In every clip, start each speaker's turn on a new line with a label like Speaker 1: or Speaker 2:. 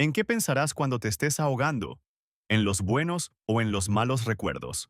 Speaker 1: ¿En qué pensarás cuando te estés ahogando? ¿En los buenos o en los malos recuerdos?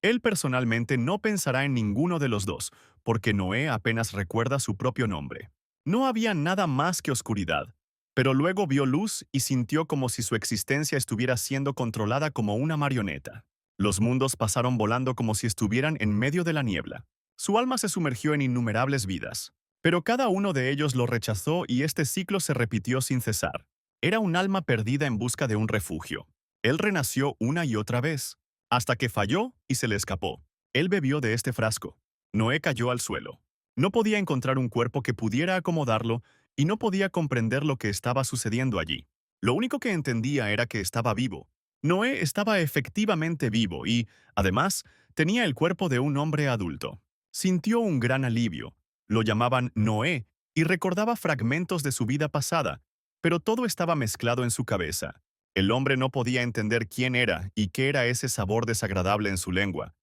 Speaker 1: Él personalmente no pensará en ninguno de los dos, porque Noé apenas recuerda su propio nombre. No había nada más que oscuridad, pero luego vio luz y sintió como si su existencia estuviera siendo controlada como una marioneta. Los mundos pasaron volando como si estuvieran en medio de la niebla. Su alma se sumergió en innumerables vidas, pero cada uno de ellos lo rechazó y este ciclo se repitió sin cesar. Era un alma perdida en busca de un refugio. Él renació una y otra vez, hasta que falló y se le escapó. Él bebió de este frasco. Noé cayó al suelo. No podía encontrar un cuerpo que pudiera acomodarlo y no podía comprender lo que estaba sucediendo allí. Lo único que entendía era que estaba vivo. Noé estaba efectivamente vivo y, además, tenía el cuerpo de un hombre adulto. Sintió un gran alivio. Lo llamaban Noé y recordaba fragmentos de su vida pasada, pero todo estaba mezclado en su cabeza. El hombre no podía entender quién era y qué era ese sabor desagradable en su lengua.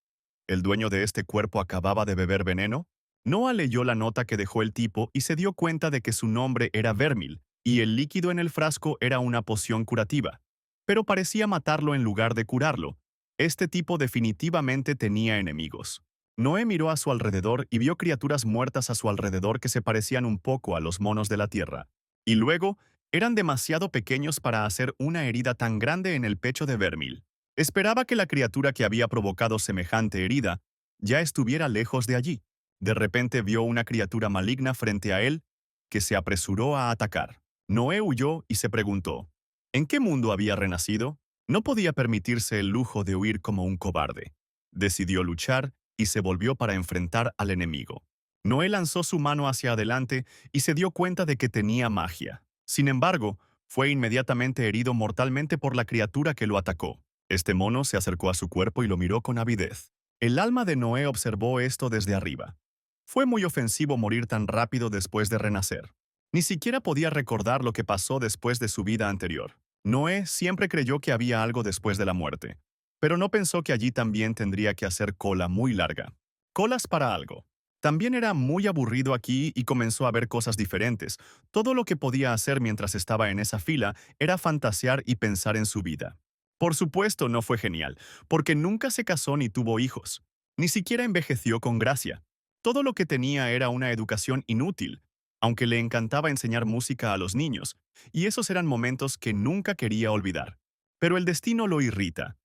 Speaker 1: ¿El dueño de este cuerpo acababa de beber veneno? Noah leyó la nota que dejó el tipo y se dio cuenta de que su nombre era Vermil, y el líquido en el frasco era una poción curativa. Pero parecía matarlo en lugar de curarlo. Este tipo definitivamente tenía enemigos. Noé miró a su alrededor y vio criaturas muertas a su alrededor que se parecían un poco a los monos de la tierra. Y luego, eran demasiado pequeños para hacer una herida tan grande en el pecho de Vermil. Esperaba que la criatura que había provocado semejante herida ya estuviera lejos de allí. De repente vio una criatura maligna frente a él que se apresuró a atacar. Noé huyó y se preguntó, ¿en qué mundo había renacido? No podía permitirse el lujo de huir como un cobarde. Decidió luchar y se volvió para enfrentar al enemigo. Noé lanzó su mano hacia adelante y se dio cuenta de que tenía magia. Sin embargo, fue inmediatamente herido mortalmente por la criatura que lo atacó. Este mono se acercó a su cuerpo y lo miró con avidez. El alma de Noé observó esto desde arriba. Fue muy ofensivo morir tan rápido después de renacer. Ni siquiera podía recordar lo que pasó después de su vida anterior. Noé siempre creyó que había algo después de la muerte, pero no pensó que allí también tendría que hacer cola muy larga. Colas para algo. También era muy aburrido aquí y comenzó a ver cosas diferentes. Todo lo que podía hacer mientras estaba en esa fila era fantasear y pensar en su vida. Por supuesto, no fue genial, porque nunca se casó ni tuvo hijos. Ni siquiera envejeció con gracia. Todo lo que tenía era una educación inútil, aunque le encantaba enseñar música a los niños, y esos eran momentos que nunca quería olvidar. Pero el destino lo irrita.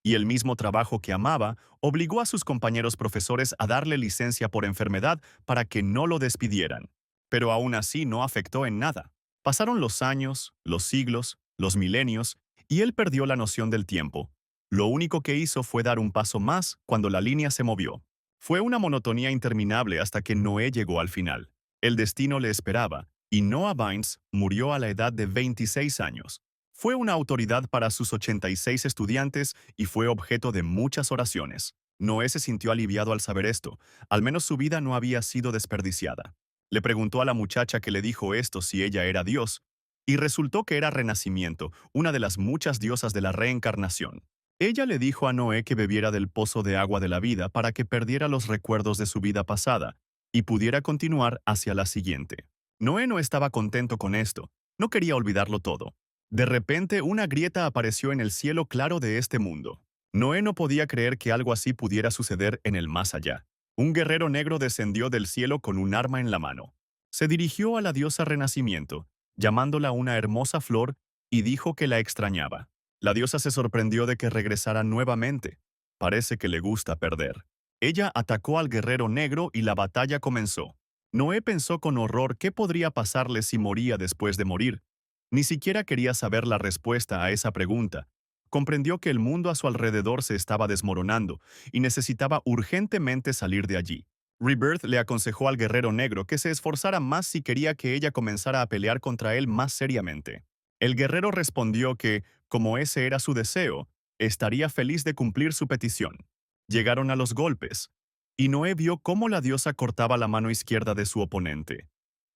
Speaker 1: Y el mismo trabajo que amaba obligó a sus compañeros profesores a darle licencia por enfermedad para que no lo despidieran. Pero aún así no afectó en nada. Pasaron los años, los siglos, los milenios, y él perdió la noción del tiempo. Lo único que hizo fue dar un paso más cuando la línea se movió. Fue una monotonía interminable hasta que Noé llegó al final. El destino le esperaba, y Noah Bynes murió a la edad de 26 años. Fue una autoridad para sus 86 estudiantes y fue objeto de muchas oraciones. Noé se sintió aliviado al saber esto, al menos su vida no había sido desperdiciada. Le preguntó a la muchacha que le dijo esto si ella era Dios, y resultó que era Renacimiento, una de las muchas diosas de la reencarnación. Ella le dijo a Noé que bebiera del pozo de agua de la vida para que perdiera los recuerdos de su vida pasada y pudiera continuar hacia la siguiente. Noé no estaba contento con esto, no quería olvidarlo todo. De repente, una grieta apareció en el cielo claro de este mundo. Noé no podía creer que algo así pudiera suceder en el más allá. Un guerrero negro descendió del cielo con un arma en la mano. Se dirigió a la diosa Renacimiento, llamándola una hermosa flor, y dijo que la extrañaba. La diosa se sorprendió de que regresara nuevamente. Parece que le gusta perder. Ella atacó al guerrero negro y la batalla comenzó. Noé pensó con horror qué podría pasarle si moría después de morir. Ni siquiera quería saber la respuesta a esa pregunta. Comprendió que el mundo a su alrededor se estaba desmoronando y necesitaba urgentemente salir de allí. Rebirth le aconsejó al guerrero negro que se esforzara más si quería que ella comenzara a pelear contra él más seriamente. El guerrero respondió que, como ese era su deseo, estaría feliz de cumplir su petición. Llegaron a los golpes, y Noé vio cómo la diosa cortaba la mano izquierda de su oponente.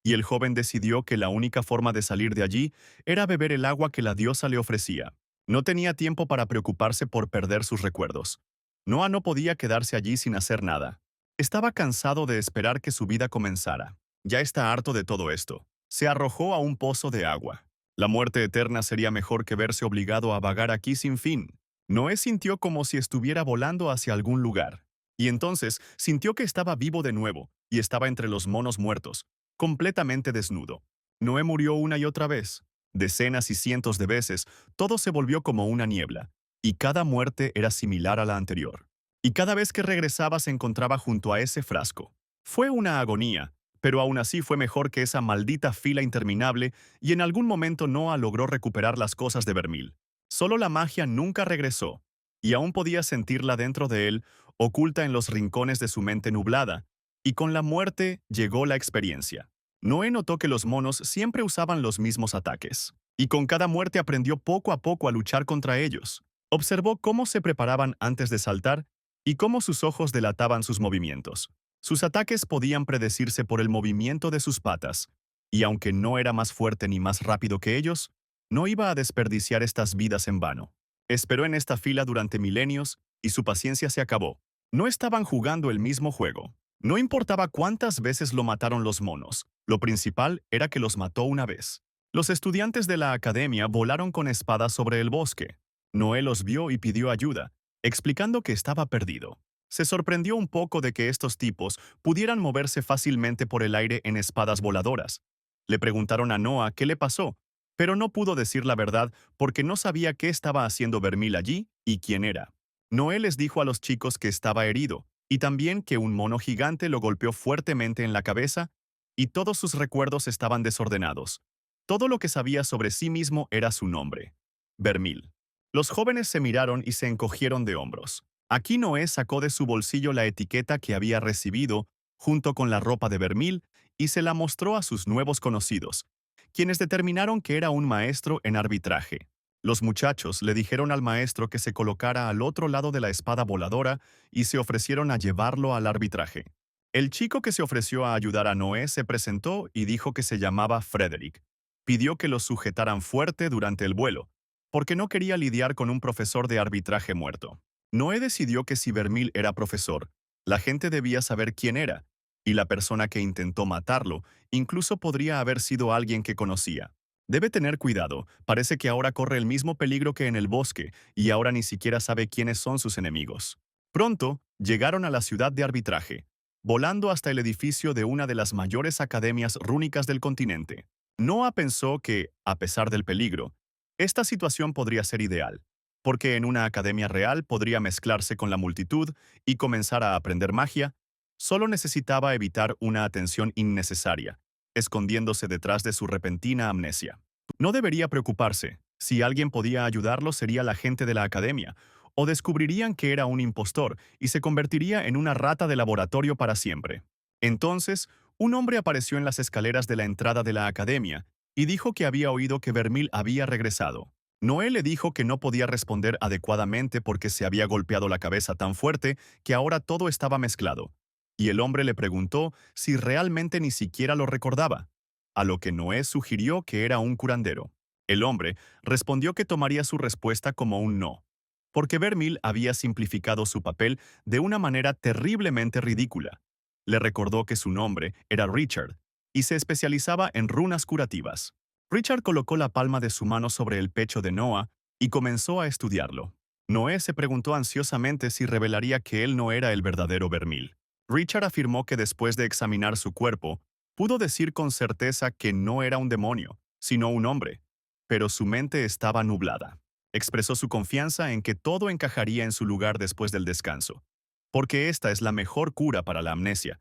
Speaker 1: Y el joven decidió que la única forma de salir de allí era beber el agua que la diosa le ofrecía. No tenía tiempo para preocuparse por perder sus recuerdos. Noah no podía quedarse allí sin hacer nada. Estaba cansado de esperar que su vida comenzara. Ya está harto de todo esto. Se arrojó a un pozo de agua. La muerte eterna sería mejor que verse obligado a vagar aquí sin fin. Noé sintió como si estuviera volando hacia algún lugar. Y entonces sintió que estaba vivo de nuevo, y estaba entre los monos muertos, completamente desnudo. Noé murió una y otra vez. Decenas y cientos de veces, todo se volvió como una niebla, y cada muerte era similar a la anterior. Y cada vez que regresaba se encontraba junto a ese frasco. Fue una agonía, pero aún así fue mejor que esa maldita fila interminable y en algún momento Noah logró recuperar las cosas de Vermil. Solo la magia nunca regresó, y aún podía sentirla dentro de él, oculta en los rincones de su mente nublada, y con la muerte llegó la experiencia. Noé notó que los monos siempre usaban los mismos ataques, y con cada muerte aprendió poco a poco a luchar contra ellos. Observó cómo se preparaban antes de saltar y cómo sus ojos delataban sus movimientos. Sus ataques podían predecirse por el movimiento de sus patas, y aunque no era más fuerte ni más rápido que ellos, no iba a desperdiciar estas vidas en vano. Esperó en esta fila durante milenios y su paciencia se acabó. No estaban jugando el mismo juego. No importaba cuántas veces lo mataron los monos, lo principal era que los mató una vez. Los estudiantes de la academia volaron con espadas sobre el bosque. Noé los vio y pidió ayuda, explicando que estaba perdido. Se sorprendió un poco de que estos tipos pudieran moverse fácilmente por el aire en espadas voladoras. Le preguntaron a Noah qué le pasó, pero no pudo decir la verdad porque no sabía qué estaba haciendo Vermil allí y quién era. Noé les dijo a los chicos que estaba herido, y también que un mono gigante lo golpeó fuertemente en la cabeza, y todos sus recuerdos estaban desordenados. Todo lo que sabía sobre sí mismo era su nombre: Vermil. Los jóvenes se miraron y se encogieron de hombros. Aquí Noé sacó de su bolsillo la etiqueta que había recibido, junto con la ropa de Vermil, y se la mostró a sus nuevos conocidos, quienes determinaron que era un maestro en arbitraje. Los muchachos le dijeron al maestro que se colocara al otro lado de la espada voladora y se ofrecieron a llevarlo al arbitraje. El chico que se ofreció a ayudar a Noé se presentó y dijo que se llamaba Frederick. Pidió que lo sujetaran fuerte durante el vuelo, porque no quería lidiar con un profesor de arbitraje muerto. Noé decidió que si Vermil era profesor, la gente debía saber quién era, y la persona que intentó matarlo incluso podría haber sido alguien que conocía. Debe tener cuidado, parece que ahora corre el mismo peligro que en el bosque, y ahora ni siquiera sabe quiénes son sus enemigos. Pronto, llegaron a la ciudad de arbitraje, volando hasta el edificio de una de las mayores academias rúnicas del continente. Noah pensó que, a pesar del peligro, esta situación podría ser ideal, porque en una academia real podría mezclarse con la multitud y comenzar a aprender magia. Solo necesitaba evitar una atención innecesaria, escondiéndose detrás de su repentina amnesia. No debería preocuparse. Si alguien podía ayudarlo sería la gente de la academia, o descubrirían que era un impostor y se convertiría en una rata de laboratorio para siempre. Entonces, un hombre apareció en las escaleras de la entrada de la academia y dijo que había oído que Vermil había regresado. Noé le dijo que no podía responder adecuadamente porque se había golpeado la cabeza tan fuerte que ahora todo estaba mezclado. Y el hombre le preguntó si realmente ni siquiera lo recordaba, a lo que Noé sugirió que era un curandero. El hombre respondió que tomaría su respuesta como un no, porque Vermil había simplificado su papel de una manera terriblemente ridícula. Le recordó que su nombre era Richard y se especializaba en runas curativas. Richard colocó la palma de su mano sobre el pecho de Noah y comenzó a estudiarlo. Noé se preguntó ansiosamente si revelaría que él no era el verdadero Vermil. Richard afirmó que después de examinar su cuerpo, pudo decir con certeza que no era un demonio, sino un hombre, pero su mente estaba nublada. Expresó su confianza en que todo encajaría en su lugar después del descanso, porque esta es la mejor cura para la amnesia.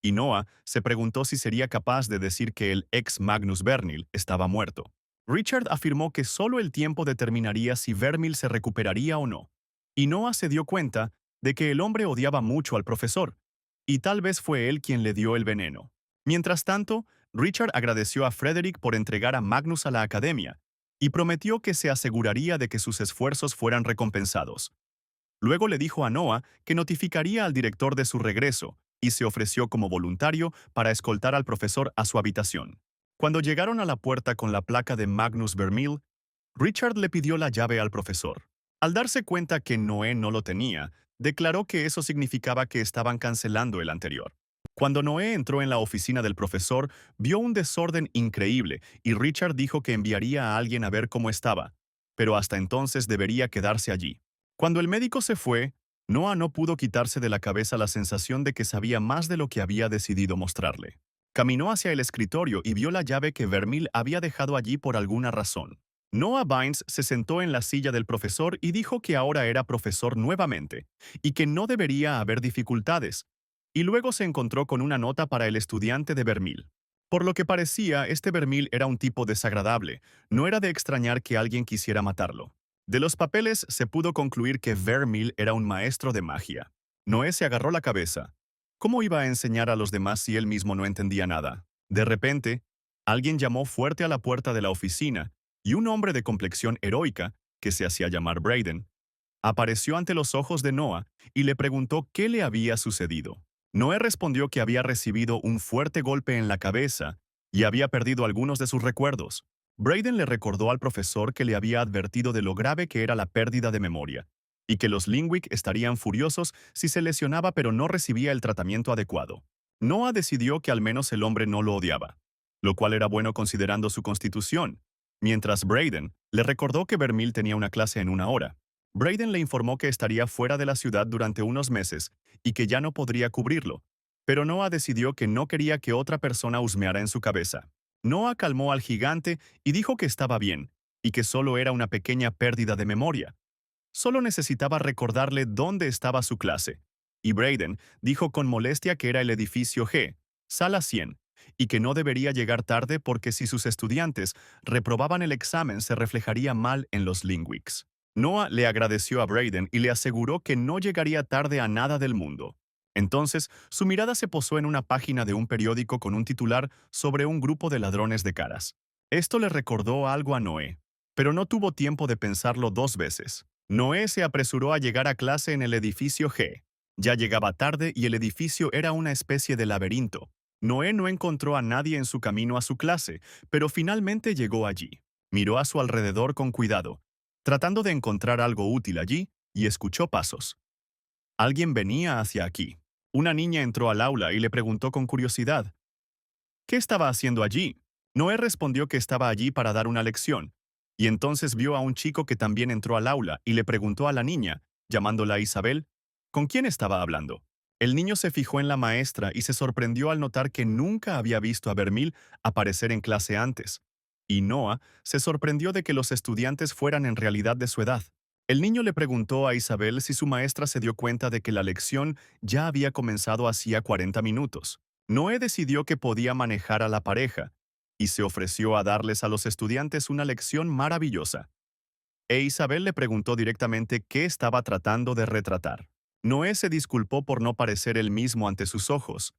Speaker 1: Y Noah se preguntó si sería capaz de decir que el ex Magnus Vermil estaba muerto. Richard afirmó que solo el tiempo determinaría si Vermil se recuperaría o no. Y Noah se dio cuenta de que el hombre odiaba mucho al profesor, y tal vez fue él quien le dio el veneno. Mientras tanto, Richard agradeció a Frederick por entregar a Magnus a la academia, y prometió que se aseguraría de que sus esfuerzos fueran recompensados. Luego le dijo a Noah que notificaría al director de su regreso, y se ofreció como voluntario para escoltar al profesor a su habitación. Cuando llegaron a la puerta con la placa de Magnus Vermil, Richard le pidió la llave al profesor. Al darse cuenta que Noé no lo tenía, declaró que eso significaba que estaban cancelando el anterior. Cuando Noé entró en la oficina del profesor, vio un desorden increíble y Richard dijo que enviaría a alguien a ver cómo estaba, pero hasta entonces debería quedarse allí. Cuando el médico se fue, Noah no pudo quitarse de la cabeza la sensación de que sabía más de lo que había decidido mostrarle. Caminó hacia el escritorio y vio la llave que Vermeil había dejado allí por alguna razón. Noah Bynes se sentó en la silla del profesor y dijo que ahora era profesor nuevamente, y que no debería haber dificultades, y luego se encontró con una nota para el estudiante de Vermeil. Por lo que parecía, este Vermeil era un tipo desagradable, no era de extrañar que alguien quisiera matarlo. De los papeles se pudo concluir que Vermeil era un maestro de magia. Noé se agarró la cabeza. ¿Cómo iba a enseñar a los demás si él mismo no entendía nada? De repente, alguien llamó fuerte a la puerta de la oficina, y un hombre de complexión heroica, que se hacía llamar Braden, apareció ante los ojos de Noah y le preguntó qué le había sucedido. Noé respondió que había recibido un fuerte golpe en la cabeza y había perdido algunos de sus recuerdos. Braden le recordó al profesor que le había advertido de lo grave que era la pérdida de memoria, y que los Lingwick estarían furiosos si se lesionaba pero no recibía el tratamiento adecuado. Noah decidió que al menos el hombre no lo odiaba, lo cual era bueno considerando su constitución, mientras Braden le recordó que Vermeil tenía una clase en una hora. Braden le informó que estaría fuera de la ciudad durante unos meses y que ya no podría cubrirlo, pero Noah decidió que no quería que otra persona husmeara en su cabeza. Noah calmó al gigante y dijo que estaba bien, y que solo era una pequeña pérdida de memoria. Solo necesitaba recordarle dónde estaba su clase. Y Braden dijo con molestia que era el edificio G, sala 100, y que no debería llegar tarde porque si sus estudiantes reprobaban el examen se reflejaría mal en los Lingwicks. Noah le agradeció a Braden y le aseguró que no llegaría tarde a nada del mundo. Entonces, su mirada se posó en una página de un periódico con un titular sobre un grupo de ladrones de caras. Esto le recordó algo a Noé, pero no tuvo tiempo de pensarlo dos veces. Noé se apresuró a llegar a clase en el edificio G. Ya llegaba tarde y el edificio era una especie de laberinto. Noé no encontró a nadie en su camino a su clase, pero finalmente llegó allí. Miró a su alrededor con cuidado, tratando de encontrar algo útil allí, y escuchó pasos. Alguien venía hacia aquí. Una niña entró al aula y le preguntó con curiosidad, ¿qué estaba haciendo allí? Noé respondió que estaba allí para dar una lección, y entonces vio a un chico que también entró al aula y le preguntó a la niña, llamándola Isabel, ¿con quién estaba hablando? El niño se fijó en la maestra y se sorprendió al notar que nunca había visto a Vermeil aparecer en clase antes. Y Noah se sorprendió de que los estudiantes fueran en realidad de su edad. El niño le preguntó a Isabel si su maestra se dio cuenta de que la lección ya había comenzado hacía 40 minutos. Noé decidió que podía manejar a la pareja y se ofreció a darles a los estudiantes una lección maravillosa. Isabel le preguntó directamente qué estaba tratando de retratar. Noé se disculpó por no parecer él mismo ante sus ojos,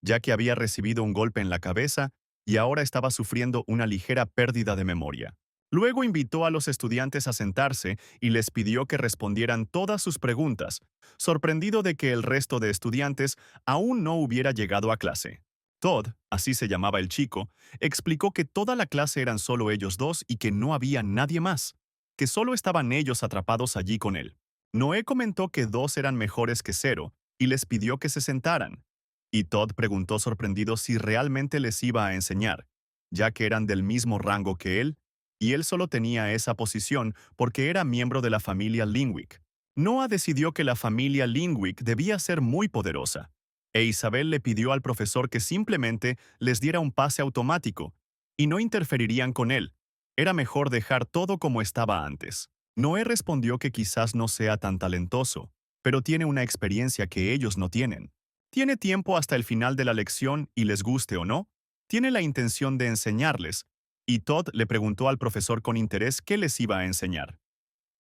Speaker 1: ya que había recibido un golpe en la cabeza y ahora estaba sufriendo una ligera pérdida de memoria. Luego invitó a los estudiantes a sentarse y les pidió que respondieran todas sus preguntas, sorprendido de que el resto de estudiantes aún no hubiera llegado a clase. Todd, así se llamaba el chico, explicó que toda la clase eran solo ellos dos y que no había nadie más, que solo estaban ellos atrapados allí con él. Noé comentó que dos eran mejores que cero y les pidió que se sentaran. Y Todd preguntó sorprendido si realmente les iba a enseñar, ya que eran del mismo rango que él, y él solo tenía esa posición porque era miembro de la familia Lingwick. Noah decidió que la familia Lingwick debía ser muy poderosa, e Isabel le pidió al profesor que simplemente les diera un pase automático, y no interferirían con él. Era mejor dejar todo como estaba antes. Noé respondió que quizás no sea tan talentoso, pero tiene una experiencia que ellos no tienen. Tiene tiempo hasta el final de la lección y les guste o no, tiene la intención de enseñarles, y Todd le preguntó al profesor con interés qué les iba a enseñar.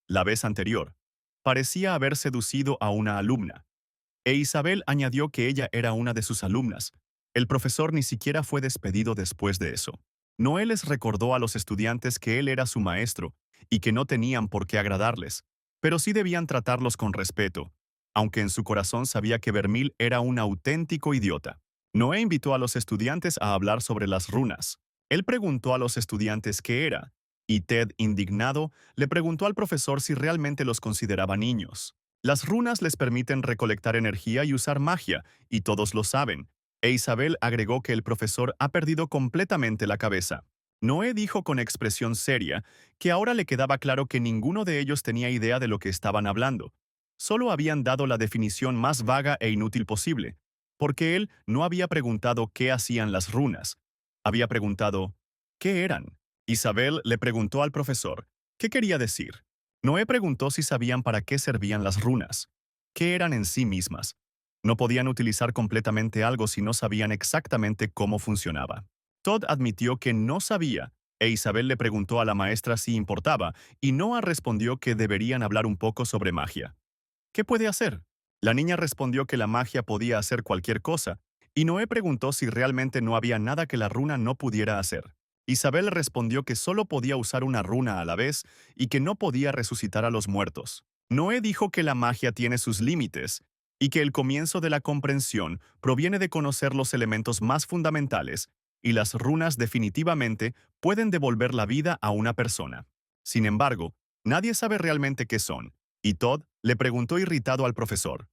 Speaker 1: La vez anterior, parecía haber seducido a una alumna, e Isabel añadió que ella era una de sus alumnas. El profesor ni siquiera fue despedido después de eso. Noé les recordó a los estudiantes que él era su maestro y que no tenían por qué agradarles, pero sí debían tratarlos con respeto, aunque en su corazón sabía que Vermeil era un auténtico idiota. Noé invitó a los estudiantes a hablar sobre las runas. Él preguntó a los estudiantes qué era, y Ted, indignado, le preguntó al profesor si realmente los consideraba niños. Las runas les permiten recolectar energía y usar magia, y todos lo saben, E Isabel agregó que el profesor ha perdido completamente la cabeza. Noé dijo con expresión seria que ahora le quedaba claro que ninguno de ellos tenía idea de lo que estaban hablando. Solo habían dado la definición más vaga e inútil posible, porque él no había preguntado qué hacían las runas. Había preguntado, ¿qué eran? Isabel le preguntó al profesor, ¿qué quería decir? Noé preguntó si sabían para qué servían las runas, qué eran en sí mismas. No podían utilizar completamente algo si no sabían exactamente cómo funcionaba. Todd admitió que no sabía, e Isabel le preguntó a la maestra si importaba, y Noah respondió que deberían hablar un poco sobre magia. ¿Qué puede hacer? La niña respondió que la magia podía hacer cualquier cosa, y Noé preguntó si realmente no había nada que la runa no pudiera hacer. Isabel respondió que solo podía usar una runa a la vez y que no podía resucitar a los muertos. Noé dijo que la magia tiene sus límites y que el comienzo de la comprensión proviene de conocer los elementos más fundamentales, y las runas definitivamente pueden devolver la vida a una persona. Sin embargo, nadie sabe realmente qué son, y Todd le preguntó irritado al profesor.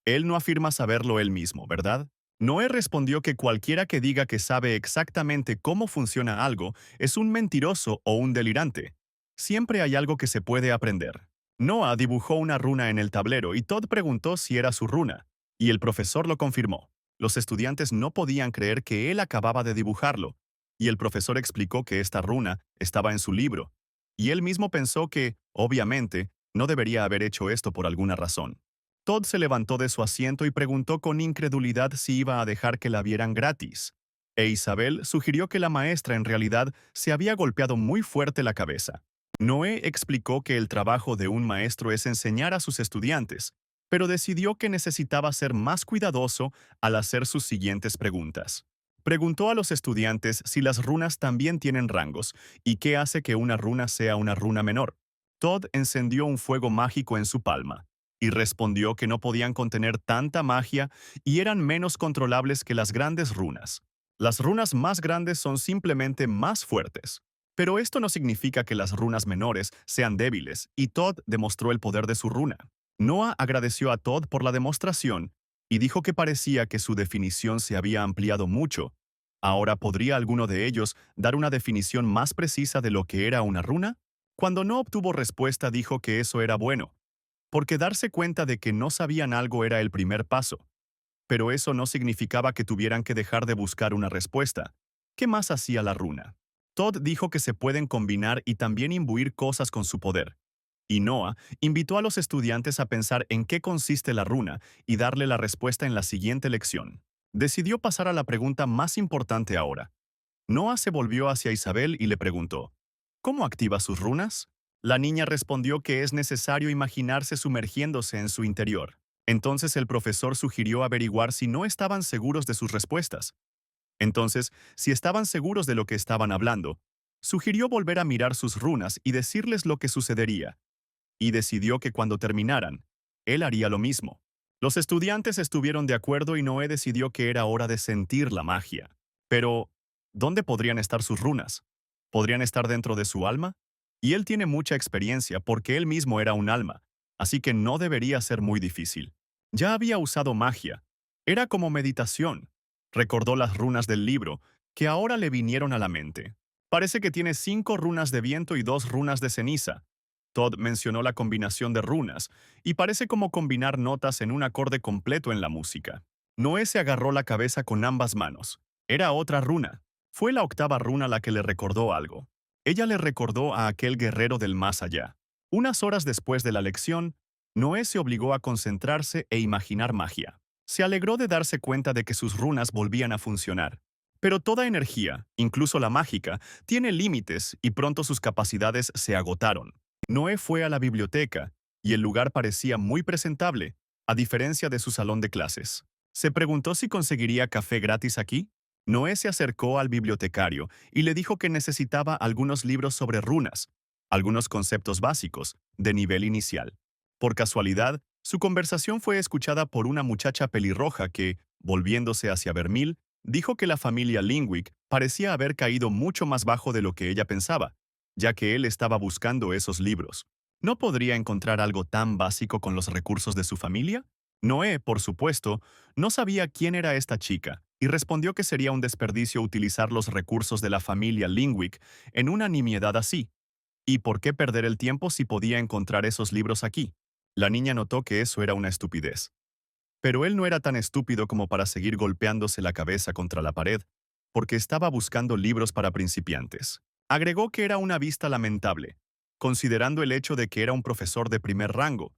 Speaker 1: Él no afirma saberlo él mismo, ¿verdad? Noé respondió que cualquiera que diga que sabe exactamente cómo funciona algo es un mentiroso o un delirante. Siempre hay algo que se puede aprender. Noah dibujó una runa en el tablero y Todd preguntó si era su runa, y el profesor lo confirmó. Los estudiantes no podían creer que él acababa de dibujarlo, y el profesor explicó que esta runa estaba en su libro, y él mismo pensó que, obviamente, no debería haber hecho esto por alguna razón. Todd se levantó de su asiento y preguntó con incredulidad si iba a dejar que la vieran gratis. E Isabel sugirió que la maestra en realidad se había golpeado muy fuerte la cabeza. Noé explicó que el trabajo de un maestro es enseñar a sus estudiantes, pero decidió que necesitaba ser más cuidadoso al hacer sus siguientes preguntas. Preguntó a los estudiantes si las runas también tienen rangos y qué hace que una runa sea una runa menor. Todd encendió un fuego mágico en su palma y respondió que no podían contener tanta magia y eran menos controlables que las grandes runas. Las runas más grandes son simplemente más fuertes. Pero esto no significa que las runas menores sean débiles, y Todd demostró el poder de su runa. Noah agradeció a Todd por la demostración y dijo que parecía que su definición se había ampliado mucho. ¿Ahora podría alguno de ellos dar una definición más precisa de lo que era una runa? Cuando no obtuvo respuesta, dijo que eso era bueno, porque darse cuenta de que no sabían algo era el primer paso. Pero eso no significaba que tuvieran que dejar de buscar una respuesta. ¿Qué más hacía la runa? Todd dijo que se pueden combinar y también imbuir cosas con su poder. Y Noah invitó a los estudiantes a pensar en qué consiste la runa y darle la respuesta en la siguiente lección. Decidió pasar a la pregunta más importante ahora. Noah se volvió hacia Isabel y le preguntó, ¿cómo activa sus runas? La niña respondió que es necesario imaginarse sumergiéndose en su interior. Entonces el profesor sugirió averiguar si no estaban seguros de sus respuestas. Entonces, si estaban seguros de lo que estaban hablando, sugirió volver a mirar sus runas y decirles lo que sucedería. Y decidió que cuando terminaran, él haría lo mismo. Los estudiantes estuvieron de acuerdo y Noé decidió que era hora de sentir la magia. Pero, ¿dónde podrían estar sus runas? ¿Podrían estar dentro de su alma? Y él tiene mucha experiencia porque él mismo era un alma, así que no debería ser muy difícil. Ya había usado magia. Era como meditación. Recordó las runas del libro, que ahora le vinieron a la mente. Parece que tiene 5 runas de viento y 2 runas de ceniza. Todd mencionó la combinación de runas, y parece como combinar notas en un acorde completo en la música. Noé se agarró la cabeza con ambas manos. Era otra runa. Fue la octava runa la que le recordó algo. Ella le recordó a aquel guerrero del más allá. Unas horas después de la lección, Noé se obligó a concentrarse e imaginar magia. Se alegró de darse cuenta de que sus runas volvían a funcionar. Pero toda energía, incluso la mágica, tiene límites y pronto sus capacidades se agotaron. Noé fue a la biblioteca, y el lugar parecía muy presentable, a diferencia de su salón de clases. Se preguntó si conseguiría café gratis aquí. Noé se acercó al bibliotecario y le dijo que necesitaba algunos libros sobre runas, algunos conceptos básicos, de nivel inicial. Por casualidad, su conversación fue escuchada por una muchacha pelirroja que, volviéndose hacia Vermil, dijo que la familia Lingwick parecía haber caído mucho más bajo de lo que ella pensaba, ya que él estaba buscando esos libros. ¿No podría encontrar algo tan básico con los recursos de su familia? Noé, por supuesto, no sabía quién era esta chica y respondió que sería un desperdicio utilizar los recursos de la familia Lingwick en una nimiedad así. ¿Y por qué perder el tiempo si podía encontrar esos libros aquí? La niña notó que eso era una estupidez. Pero él no era tan estúpido como para seguir golpeándose la cabeza contra la pared, porque estaba buscando libros para principiantes. Agregó que era una vista lamentable, considerando el hecho de que era un profesor de primer rango.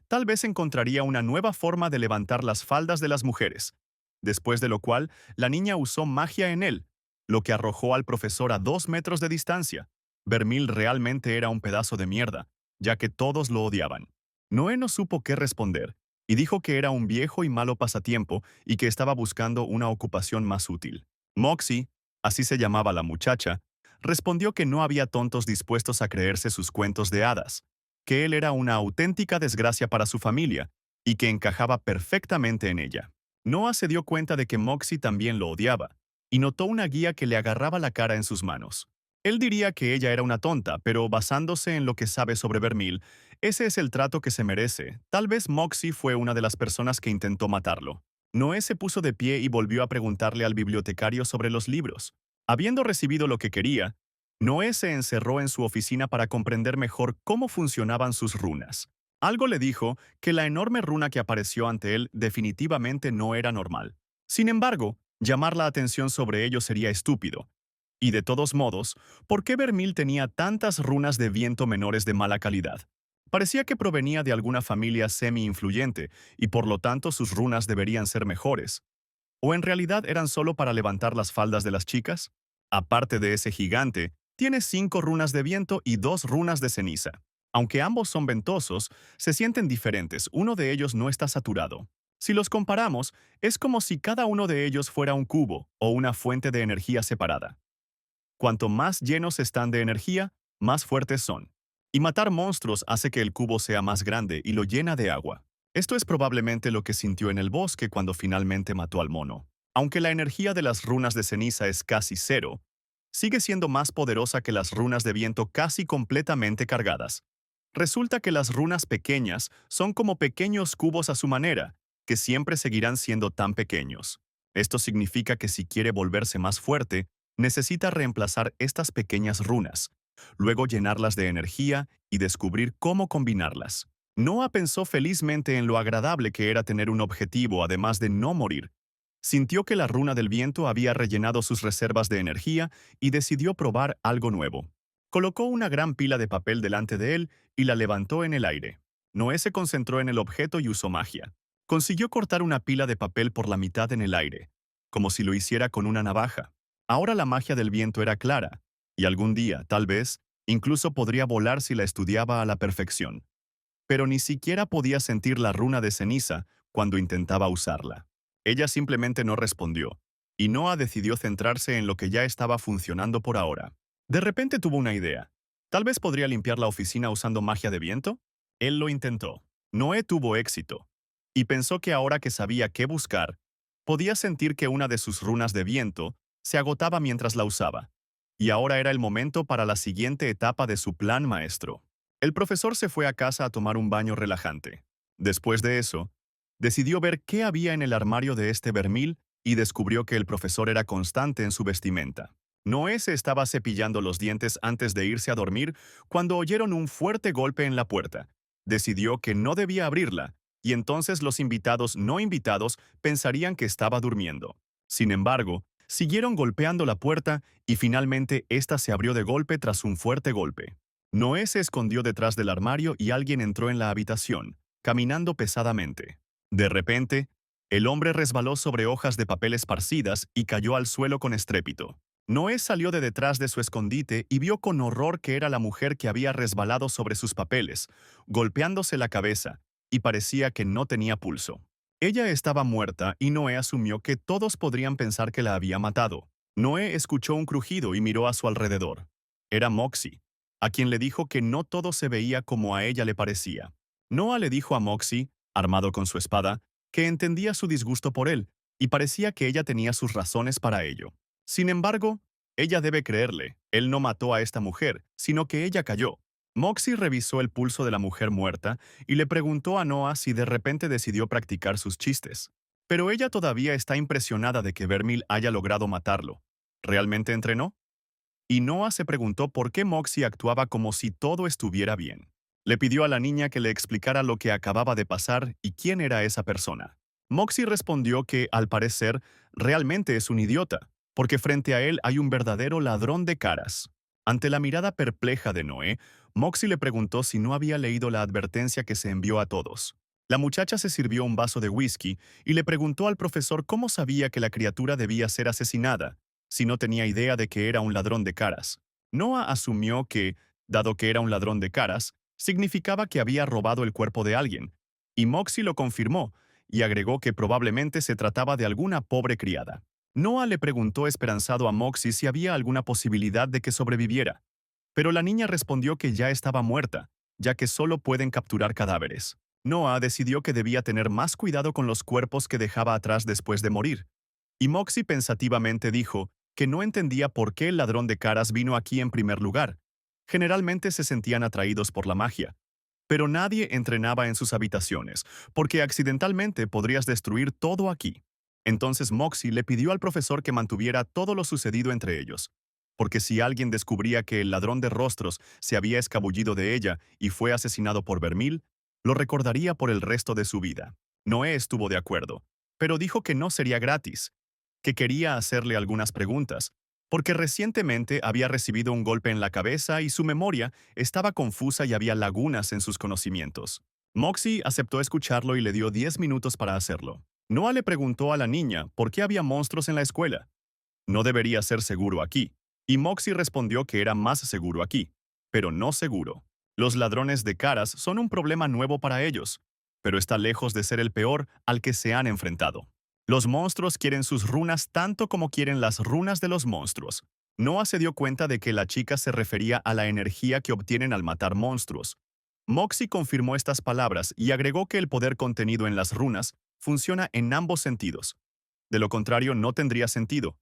Speaker 1: Tal vez encontraría una nueva forma de levantar las faldas de las mujeres, después de lo cual la niña usó magia en él, lo que arrojó al profesor a 2 metros de distancia. Vermil realmente era un pedazo de mierda, ya que todos lo odiaban. Noé no supo qué responder, y dijo que era un viejo y malo pasatiempo y que estaba buscando una ocupación más útil. Moxie, así se llamaba la muchacha, respondió que no había tontos dispuestos a creerse sus cuentos de hadas, que él era una auténtica desgracia para su familia y que encajaba perfectamente en ella. Noah se dio cuenta de que Moxie también lo odiaba, y notó una guía que le agarraba la cara en sus manos. Él diría que ella era una tonta, pero basándose en lo que sabe sobre Vermil, ese es el trato que se merece. Tal vez Moxie fue una de las personas que intentó matarlo. Noé se puso de pie y volvió a preguntarle al bibliotecario sobre los libros. Habiendo recibido lo que quería, Noé se encerró en su oficina para comprender mejor cómo funcionaban sus runas. Algo le dijo que la enorme runa que apareció ante él definitivamente no era normal. Sin embargo, llamar la atención sobre ello sería estúpido. Y de todos modos, ¿por qué Vermil tenía tantas runas de viento menores de mala calidad? Parecía que provenía de alguna familia semi-influyente, y por lo tanto sus runas deberían ser mejores. ¿O en realidad eran solo para levantar las faldas de las chicas? Aparte de ese gigante, tiene 5 runas de viento y 2 runas de ceniza. Aunque ambos son ventosos, se sienten diferentes, uno de ellos no está saturado. Si los comparamos, es como si cada uno de ellos fuera un cubo o una fuente de energía separada. Cuanto más llenos están de energía, más fuertes son. Y matar monstruos hace que el cubo sea más grande y lo llena de agua. Esto es probablemente lo que sintió en el bosque cuando finalmente mató al mono. Aunque la energía de las runas de ceniza es casi cero, sigue siendo más poderosa que las runas de viento casi completamente cargadas. Resulta que las runas pequeñas son como pequeños cubos a su manera, que siempre seguirán siendo tan pequeños. Esto significa que si quiere volverse más fuerte, necesita reemplazar estas pequeñas runas, luego llenarlas de energía y descubrir cómo combinarlas. Noah pensó felizmente en lo agradable que era tener un objetivo además de no morir. Sintió que la runa del viento había rellenado sus reservas de energía y decidió probar algo nuevo. Colocó una gran pila de papel delante de él y la levantó en el aire. Noé se concentró en el objeto y usó magia. Consiguió cortar una pila de papel por la mitad en el aire, como si lo hiciera con una navaja. Ahora la magia del viento era clara, y algún día, tal vez, incluso podría volar si la estudiaba a la perfección. Pero ni siquiera podía sentir la runa de ceniza cuando intentaba usarla. Ella simplemente no respondió, y Noah decidió centrarse en lo que ya estaba funcionando por ahora. De repente tuvo una idea. ¿Tal vez podría limpiar la oficina usando magia de viento? Él lo intentó. Noé tuvo éxito, y pensó que ahora que sabía qué buscar, podía sentir que una de sus runas de viento se agotaba mientras la usaba, y ahora era el momento para la siguiente etapa de su plan maestro. El profesor se fue a casa a tomar un baño relajante. Después de eso, decidió ver qué había en el armario de este Vermil y descubrió que el profesor era constante en su vestimenta. Noé se estaba cepillando los dientes antes de irse a dormir cuando oyeron un fuerte golpe en la puerta. Decidió que no debía abrirla, y entonces los invitados no invitados pensarían que estaba durmiendo. Sin embargo, siguieron golpeando la puerta y finalmente ésta se abrió de golpe tras un fuerte golpe. Noé se escondió detrás del armario y alguien entró en la habitación, caminando pesadamente. De repente, el hombre resbaló sobre hojas de papel esparcidas y cayó al suelo con estrépito. Noé salió de detrás de su escondite y vio con horror que era la mujer que había resbalado sobre sus papeles, golpeándose la cabeza, y parecía que no tenía pulso. Ella estaba muerta y Noé asumió que todos podrían pensar que la había matado. Noé escuchó un crujido y miró a su alrededor. Era Moxie, a quien le dijo que no todo se veía como a ella le parecía. Noah le dijo a Moxie, armado con su espada, que entendía su disgusto por él, y parecía que ella tenía sus razones para ello. Sin embargo, ella debe creerle, él no mató a esta mujer, sino que ella cayó. Moxie revisó el pulso de la mujer muerta y le preguntó a Noah si de repente decidió practicar sus chistes. Pero ella todavía está impresionada de que Vermil haya logrado matarlo. ¿Realmente entrenó? Y Noah se preguntó por qué Moxie actuaba como si todo estuviera bien. Le pidió a la niña que le explicara lo que acababa de pasar y quién era esa persona. Moxie respondió que, al parecer, realmente es un idiota, porque frente a él hay un verdadero ladrón de caras. Ante la mirada perpleja de Noé, Moxie le preguntó si no había leído la advertencia que se envió a todos. La muchacha se sirvió un vaso de whisky y le preguntó al profesor cómo sabía que la criatura debía ser asesinada, si no tenía idea de que era un ladrón de caras. Noah asumió que, dado que era un ladrón de caras, significaba que había robado el cuerpo de alguien, y Moxie lo confirmó, y agregó que probablemente se trataba de alguna pobre criada. Noah le preguntó esperanzado a Moxie si había alguna posibilidad de que sobreviviera, pero la niña respondió que ya estaba muerta, ya que solo pueden capturar cadáveres. Noah decidió que debía tener más cuidado con los cuerpos que dejaba atrás después de morir, y Moxie pensativamente dijo que no entendía por qué el ladrón de caras vino aquí en primer lugar. Generalmente se sentían atraídos por la magia, pero nadie entrenaba en sus habitaciones, porque accidentalmente podrías destruir todo aquí. Entonces Moxie le pidió al profesor que mantuviera todo lo sucedido entre ellos, porque si alguien descubría que el ladrón de rostros se había escabullido de ella y fue asesinado por Vermil, lo recordaría por el resto de su vida. Noé estuvo de acuerdo, pero dijo que no sería gratis, que quería hacerle algunas preguntas, porque recientemente había recibido un golpe en la cabeza y su memoria estaba confusa y había lagunas en sus conocimientos. Moxie aceptó escucharlo y le dio 10 minutos para hacerlo. Noah le preguntó a la niña por qué había monstruos en la escuela. No debería ser seguro aquí. Y Moxie respondió que era más seguro aquí, pero no seguro. Los ladrones de caras son un problema nuevo para ellos, pero está lejos de ser el peor al que se han enfrentado. Los monstruos quieren sus runas tanto como quieren las runas de los monstruos. Noah se dio cuenta de que la chica se refería a la energía que obtienen al matar monstruos. Moxie confirmó estas palabras y agregó que el poder contenido en las runas funciona en ambos sentidos. De lo contrario, no tendría sentido.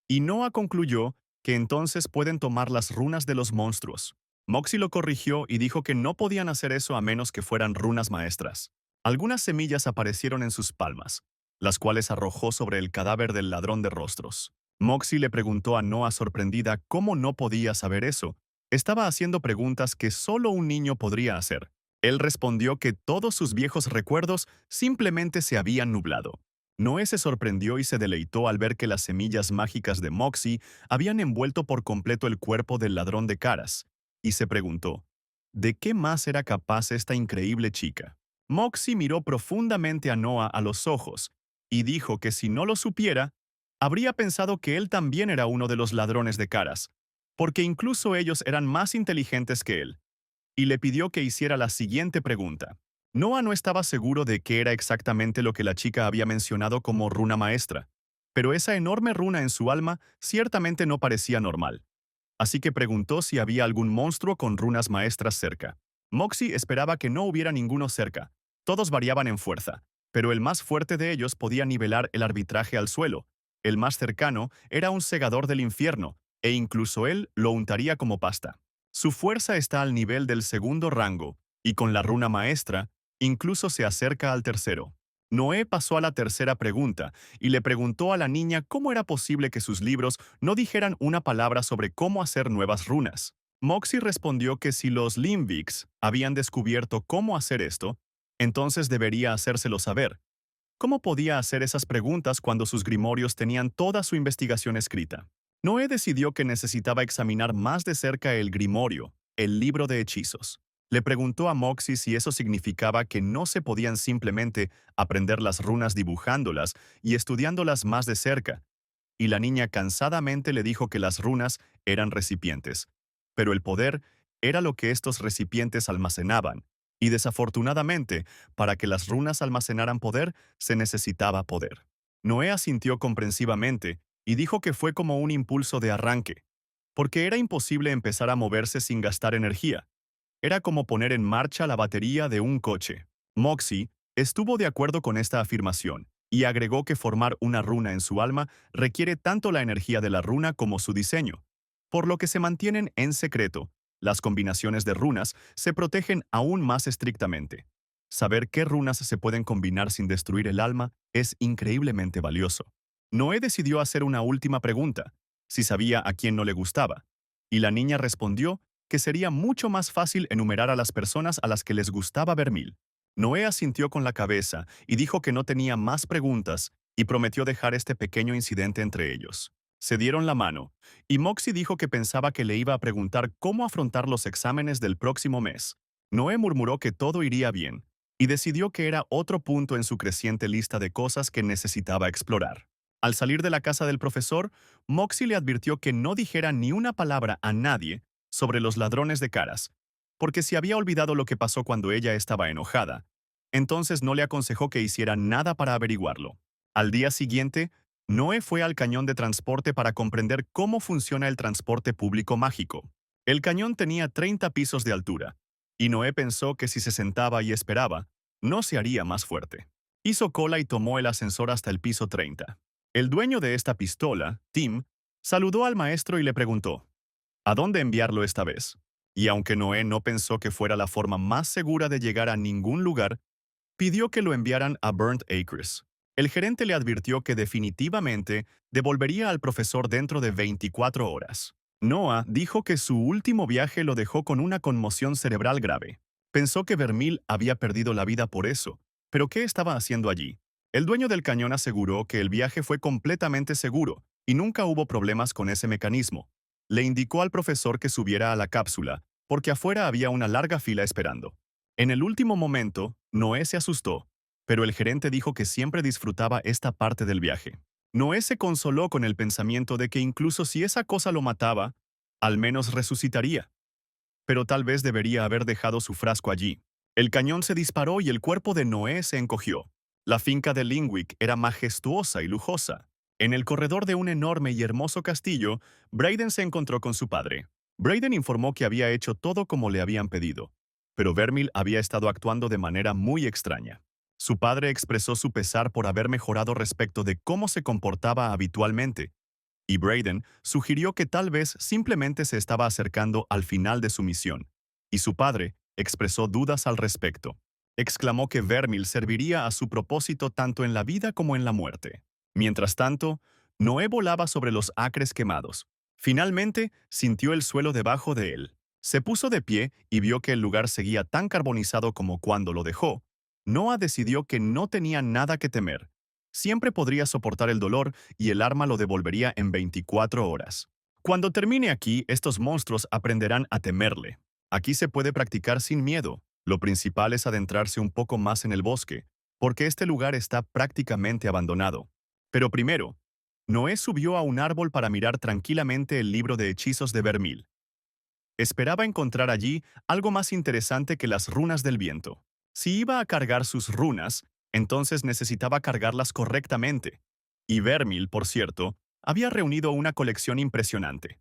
Speaker 1: Y Noah concluyó que entonces pueden tomar las runas de los monstruos. Moxie lo corrigió y dijo que no podían hacer eso a menos que fueran runas maestras. Algunas semillas aparecieron en sus palmas, las cuales arrojó sobre el cadáver del ladrón de rostros. Moxie le preguntó a Noah sorprendida cómo no podía saber eso. Estaba haciendo preguntas que solo un niño podría hacer. Él respondió que todos sus viejos recuerdos simplemente se habían nublado. Noé se sorprendió y se deleitó al ver que las semillas mágicas de Moxie habían envuelto por completo el cuerpo del ladrón de caras, y se preguntó, ¿de qué más era capaz esta increíble chica? Moxie miró profundamente a Noah a los ojos, y dijo que si no lo supiera, habría pensado que él también era uno de los ladrones de caras, porque incluso ellos eran más inteligentes que él, y le pidió que hiciera la siguiente pregunta. Noah no estaba seguro de qué era exactamente lo que la chica había mencionado como runa maestra, pero esa enorme runa en su alma ciertamente no parecía normal. Así que preguntó si había algún monstruo con runas maestras cerca. Moxie esperaba que no hubiera ninguno cerca. Todos variaban en fuerza, pero el más fuerte de ellos podía nivelar el arbitraje al suelo. El más cercano era un segador del infierno, e incluso él lo untaría como pasta. Su fuerza está al nivel del segundo rango, y con la runa maestra, incluso se acerca al tercero. Noé pasó a la tercera pregunta y le preguntó a la niña cómo era posible que sus libros no dijeran una palabra sobre cómo hacer nuevas runas. Moxie respondió que si los Limbics habían descubierto cómo hacer esto, entonces debería hacérselo saber. ¿Cómo podía hacer esas preguntas cuando sus grimorios tenían toda su investigación escrita? Noé decidió que necesitaba examinar más de cerca el grimorio, el libro de hechizos. Le preguntó a Moxie si eso significaba que no se podían simplemente aprender las runas dibujándolas y estudiándolas más de cerca, y la niña cansadamente le dijo que las runas eran recipientes, pero el poder era lo que estos recipientes almacenaban, y desafortunadamente, para que las runas almacenaran poder, se necesitaba poder. Noé asintió comprensivamente y dijo que fue como un impulso de arranque, porque era imposible empezar a moverse sin gastar energía. Era como poner en marcha la batería de un coche. Moxie estuvo de acuerdo con esta afirmación y agregó que formar una runa en su alma requiere tanto la energía de la runa como su diseño, por lo que se mantienen en secreto, Las combinaciones de runas se protegen aún más estrictamente. Saber qué runas se pueden combinar sin destruir el alma es increíblemente valioso. Noé decidió hacer una última pregunta, si sabía a quién no le gustaba, y la niña respondió que sería mucho más fácil enumerar a las personas a las que les gustaba Vermil. Noé asintió con la cabeza y dijo que no tenía más preguntas y prometió dejar este pequeño incidente entre ellos. Se dieron la mano, y Moxie dijo que pensaba que le iba a preguntar cómo afrontar los exámenes del próximo mes. Noé murmuró que todo iría bien, y decidió que era otro punto en su creciente lista de cosas que necesitaba explorar. Al salir de la casa del profesor, Moxie le advirtió que no dijera ni una palabra a nadie sobre los ladrones de caras, porque si había olvidado lo que pasó cuando ella estaba enojada, entonces no le aconsejó que hiciera nada para averiguarlo. Al día siguiente, Noé fue al cañón de transporte para comprender cómo funciona el transporte público mágico. El cañón tenía 30 pisos de altura, y Noé pensó que si se sentaba y esperaba, no se haría más fuerte. Hizo cola y tomó el ascensor hasta el piso 30. El dueño de esta pistola, Tim, saludó al maestro y le preguntó, ¿a dónde enviarlo esta vez? Y aunque Noé no pensó que fuera la forma más segura de llegar a ningún lugar, pidió que lo enviaran a Burnt Acres. El gerente le advirtió que definitivamente devolvería al profesor dentro de 24 horas. Noah dijo que su último viaje lo dejó con una conmoción cerebral grave. Pensó que Vermil había perdido la vida por eso, pero ¿qué estaba haciendo allí? El dueño del cañón aseguró que el viaje fue completamente seguro y nunca hubo problemas con ese mecanismo. Le indicó al profesor que subiera a la cápsula, porque afuera había una larga fila esperando. En el último momento, Noé se asustó, pero el gerente dijo que siempre disfrutaba esta parte del viaje. Noé se consoló con el pensamiento de que incluso si esa cosa lo mataba, al menos resucitaría. Pero tal vez debería haber dejado su frasco allí. El cañón se disparó y el cuerpo de Noé se encogió. La finca de Linwick era majestuosa y lujosa. En el corredor de un enorme y hermoso castillo, Brayden se encontró con su padre. Brayden informó que había hecho todo como le habían pedido, pero Vermil había estado actuando de manera muy extraña. Su padre expresó su pesar por haber mejorado respecto de cómo se comportaba habitualmente, y Brayden sugirió que tal vez simplemente se estaba acercando al final de su misión, y su padre expresó dudas al respecto. Exclamó que Vermil serviría a su propósito tanto en la vida como en la muerte. Mientras tanto, Noé volaba sobre los acres quemados. Finalmente, sintió el suelo debajo de él. Se puso de pie y vio que el lugar seguía tan carbonizado como cuando lo dejó. Noah decidió que no tenía nada que temer. Siempre podría soportar el dolor y el arma lo devolvería en 24 horas. Cuando termine aquí, estos monstruos aprenderán a temerle. Aquí se puede practicar sin miedo. Lo principal es adentrarse un poco más en el bosque, porque este lugar está prácticamente abandonado. Pero primero, Noé subió a un árbol para mirar tranquilamente el libro de hechizos de Vermil. Esperaba encontrar allí algo más interesante que las runas del viento. Si iba a cargar sus runas, entonces necesitaba cargarlas correctamente. Y Vermil, por cierto, había reunido una colección impresionante.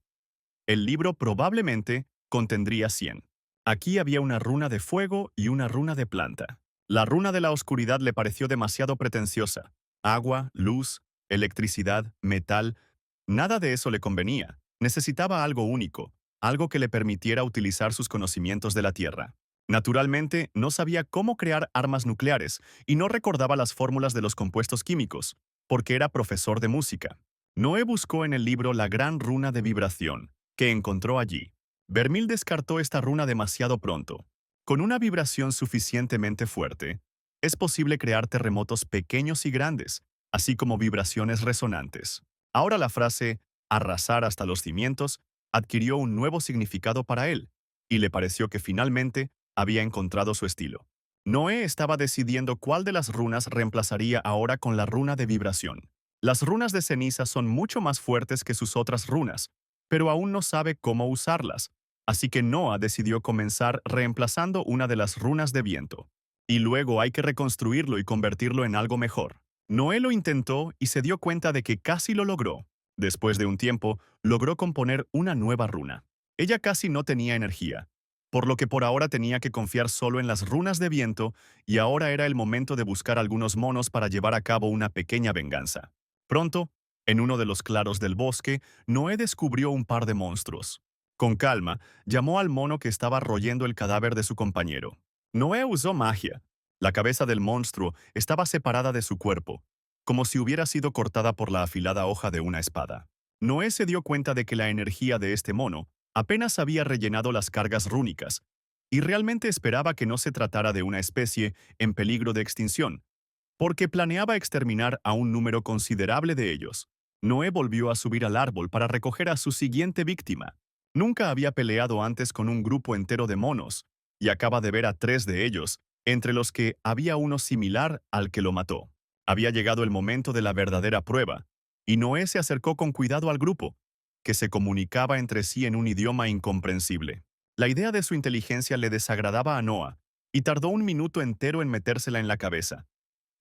Speaker 1: El libro probablemente contendría 100. Aquí había una runa de fuego y una runa de planta. La runa de la oscuridad le pareció demasiado pretenciosa. Agua, luz, electricidad, metal, nada de eso le convenía. Necesitaba algo único, algo que le permitiera utilizar sus conocimientos de la Tierra. Naturalmente, no sabía cómo crear armas nucleares y no recordaba las fórmulas de los compuestos químicos, porque era profesor de música. Noé buscó en el libro la gran runa de vibración, que encontró allí. Vermil descartó esta runa demasiado pronto. Con una vibración suficientemente fuerte, es posible crear terremotos pequeños y grandes, así como vibraciones resonantes. Ahora la frase arrasar hasta los cimientos adquirió un nuevo significado para él, y le pareció que finalmente había encontrado su estilo. Noé estaba decidiendo cuál de las runas reemplazaría ahora con la runa de vibración. Las runas de ceniza son mucho más fuertes que sus otras runas, pero aún no sabe cómo usarlas, así que Noah decidió comenzar reemplazando una de las runas de viento. Y luego hay que reconstruirlo y convertirlo en algo mejor. Noé lo intentó y se dio cuenta de que casi lo logró. Después de un tiempo, logró componer una nueva runa. Ella casi no tenía energía, por lo que por ahora tenía que confiar solo en las runas de viento, y ahora era el momento de buscar algunos monos para llevar a cabo una pequeña venganza. Pronto, en uno de los claros del bosque, Noé descubrió un par de monstruos. Con calma, llamó al mono que estaba royendo el cadáver de su compañero. Noé usó magia. La cabeza del monstruo estaba separada de su cuerpo, como si hubiera sido cortada por la afilada hoja de una espada. Noé se dio cuenta de que la energía de este mono apenas había rellenado las cargas rúnicas, y realmente esperaba que no se tratara de una especie en peligro de extinción, porque planeaba exterminar a un número considerable de ellos. Noé volvió a subir al árbol para recoger a su siguiente víctima. Nunca había peleado antes con un grupo entero de monos, y acaba de ver a 3 de ellos, entre los que había uno similar al que lo mató. Había llegado el momento de la verdadera prueba, y Noé se acercó con cuidado al grupo, que se comunicaba entre sí en un idioma incomprensible. La idea de su inteligencia le desagradaba a Noah, y tardó un minuto entero en metérsela en la cabeza.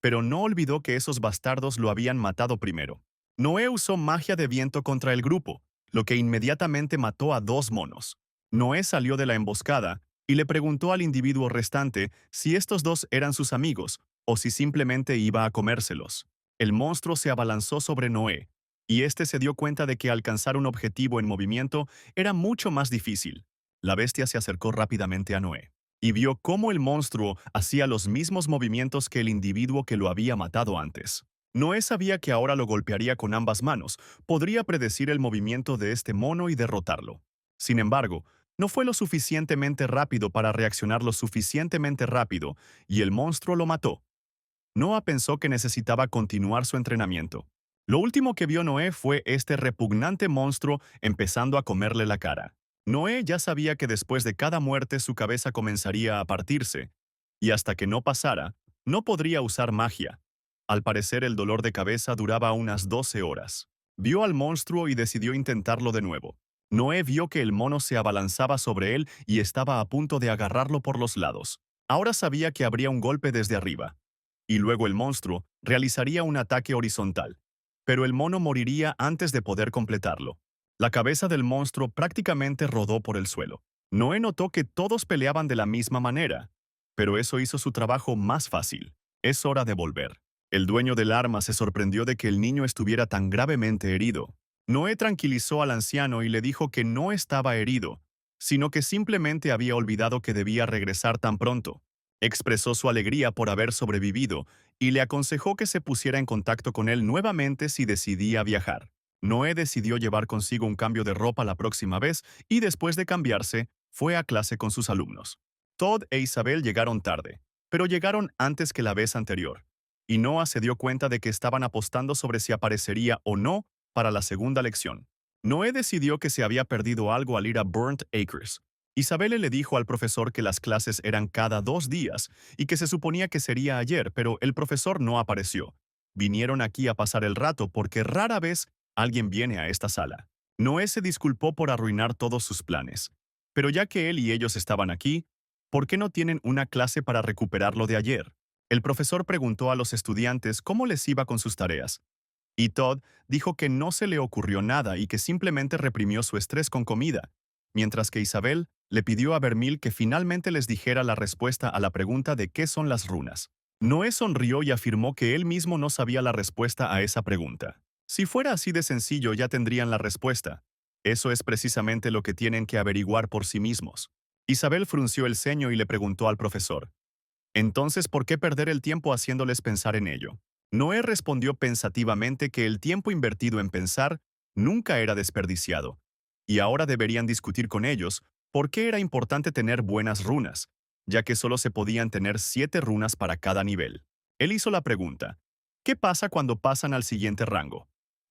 Speaker 1: Pero no olvidó que esos bastardos lo habían matado primero. Noé usó magia de viento contra el grupo, lo que inmediatamente mató a 2 monos. Noé salió de la emboscada y le preguntó al individuo restante si estos 2 eran sus amigos o si simplemente iba a comérselos. El monstruo se abalanzó sobre Noé, y éste se dio cuenta de que alcanzar un objetivo en movimiento era mucho más difícil. La bestia se acercó rápidamente a Noé y vio cómo el monstruo hacía los mismos movimientos que el individuo que lo había matado antes. Noé sabía que ahora lo golpearía con ambas manos, podría predecir el movimiento de este mono y derrotarlo. Sin embargo, no fue lo suficientemente rápido para reaccionar lo suficientemente rápido, y el monstruo lo mató. Noah pensó que necesitaba continuar su entrenamiento. Lo último que vio Noé fue este repugnante monstruo empezando a comerle la cara. Noé ya sabía que después de cada muerte su cabeza comenzaría a partirse, y hasta que no pasara, no podría usar magia. Al parecer el dolor de cabeza duraba unas 12 horas. Vio al monstruo y decidió intentarlo de nuevo. Noé vio que el mono se abalanzaba sobre él y estaba a punto de agarrarlo por los lados. Ahora sabía que habría un golpe desde arriba y luego el monstruo realizaría un ataque horizontal. Pero el mono moriría antes de poder completarlo. La cabeza del monstruo prácticamente rodó por el suelo. Noé notó que todos peleaban de la misma manera, pero eso hizo su trabajo más fácil. Es hora de volver. El dueño del arma se sorprendió de que el niño estuviera tan gravemente herido. Noé tranquilizó al anciano y le dijo que no estaba herido, sino que simplemente había olvidado que debía regresar tan pronto. Expresó su alegría por haber sobrevivido y le aconsejó que se pusiera en contacto con él nuevamente si decidía viajar. Noé decidió llevar consigo un cambio de ropa la próxima vez y después de cambiarse, fue a clase con sus alumnos. Todd e Isabel llegaron tarde, pero llegaron antes que la vez anterior, y Noah se dio cuenta de que estaban apostando sobre si aparecería o no para la segunda lección. Noé decidió que se había perdido algo al ir a Burnt Acres. Isabelle le dijo al profesor que las clases eran cada 2 días y que se suponía que sería ayer, pero el profesor no apareció. Vinieron aquí a pasar el rato porque rara vez alguien viene a esta sala. Noé se disculpó por arruinar todos sus planes. Pero ya que él y ellos estaban aquí, ¿por qué no tienen una clase para recuperar lo de ayer? El profesor preguntó a los estudiantes cómo les iba con sus tareas. Y Todd dijo que no se le ocurrió nada y que simplemente reprimió su estrés con comida, mientras que Isabel le pidió a Vermil que finalmente les dijera la respuesta a la pregunta de qué son las runas. Noé sonrió y afirmó que él mismo no sabía la respuesta a esa pregunta. Si fuera así de sencillo ya tendrían la respuesta. Eso es precisamente lo que tienen que averiguar por sí mismos. Isabel frunció el ceño y le preguntó al profesor: entonces, ¿por qué perder el tiempo haciéndoles pensar en ello? Noé respondió pensativamente que el tiempo invertido en pensar nunca era desperdiciado, y ahora deberían discutir con ellos por qué era importante tener buenas runas, ya que solo se podían tener 7 runas para cada nivel. Él hizo la pregunta: ¿qué pasa cuando pasan al siguiente rango?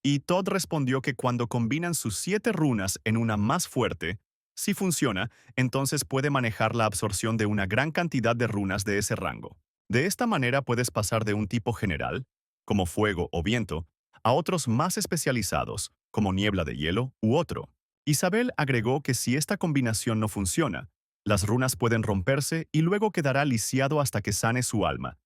Speaker 1: Y Todd respondió que cuando combinan sus 7 runas en una más fuerte, si funciona, entonces puede manejar la absorción de una gran cantidad de runas de ese rango. De esta manera puedes pasar de un tipo general, como fuego o viento, a otros más especializados, como niebla de hielo u otro. Isabel agregó que si esta combinación no funciona, las runas pueden romperse y luego quedará lisiado hasta que sane su alma.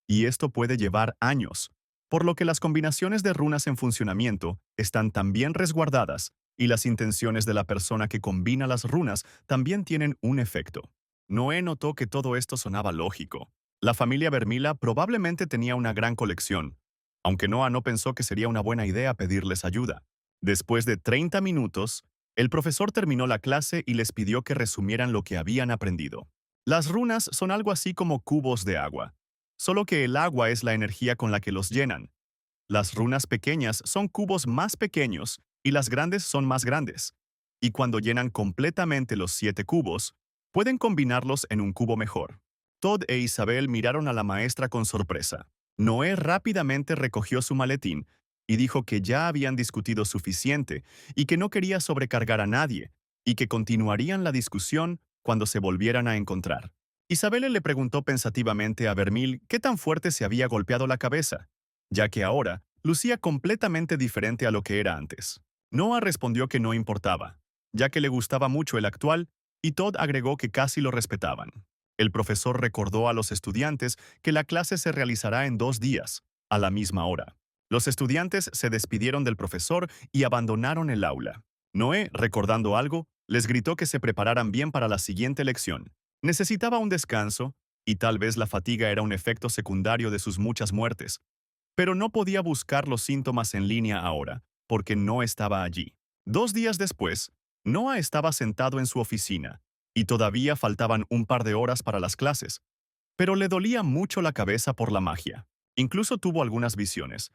Speaker 1: Y esto puede llevar años, por lo que las combinaciones de runas en funcionamiento están también resguardadas y las intenciones de la persona que combina las runas también tienen un efecto. Noé notó que todo esto sonaba lógico. La familia Vermila probablemente tenía una gran colección, aunque Noah no pensó que sería una buena idea pedirles ayuda. Después de 30 minutos, El profesor terminó la clase y les pidió que resumieran lo que habían aprendido. Las runas son algo así como cubos de agua, solo que el agua es la energía con la que los llenan. Las runas pequeñas son cubos más pequeños y las grandes son más grandes. Y cuando llenan completamente los 7 cubos, pueden combinarlos en un cubo mejor. Todd e Isabel miraron a la maestra con sorpresa. Noé rápidamente recogió su maletín y dijo que ya habían discutido suficiente y que no quería sobrecargar a nadie, y que continuarían la discusión cuando se volvieran a encontrar. Isabel le preguntó pensativamente a Vermil qué tan fuerte se había golpeado la cabeza, ya que ahora lucía completamente diferente a lo que era antes. Noah respondió que no importaba, ya que le gustaba mucho el actual, y Todd agregó que casi lo respetaban. El profesor recordó a los estudiantes que la clase se realizará en 2 días, a la misma hora. Los estudiantes se despidieron del profesor y abandonaron el aula. Noé, recordando algo, les gritó que se prepararan bien para la siguiente lección. Necesitaba un descanso, y tal vez la fatiga era un efecto secundario de sus muchas muertes, pero no podía buscar los síntomas en línea ahora, porque no estaba allí. 2 días después, Noah estaba sentado en su oficina, y todavía faltaban un par de horas para las clases, pero le dolía mucho la cabeza por la magia. Incluso tuvo algunas visiones.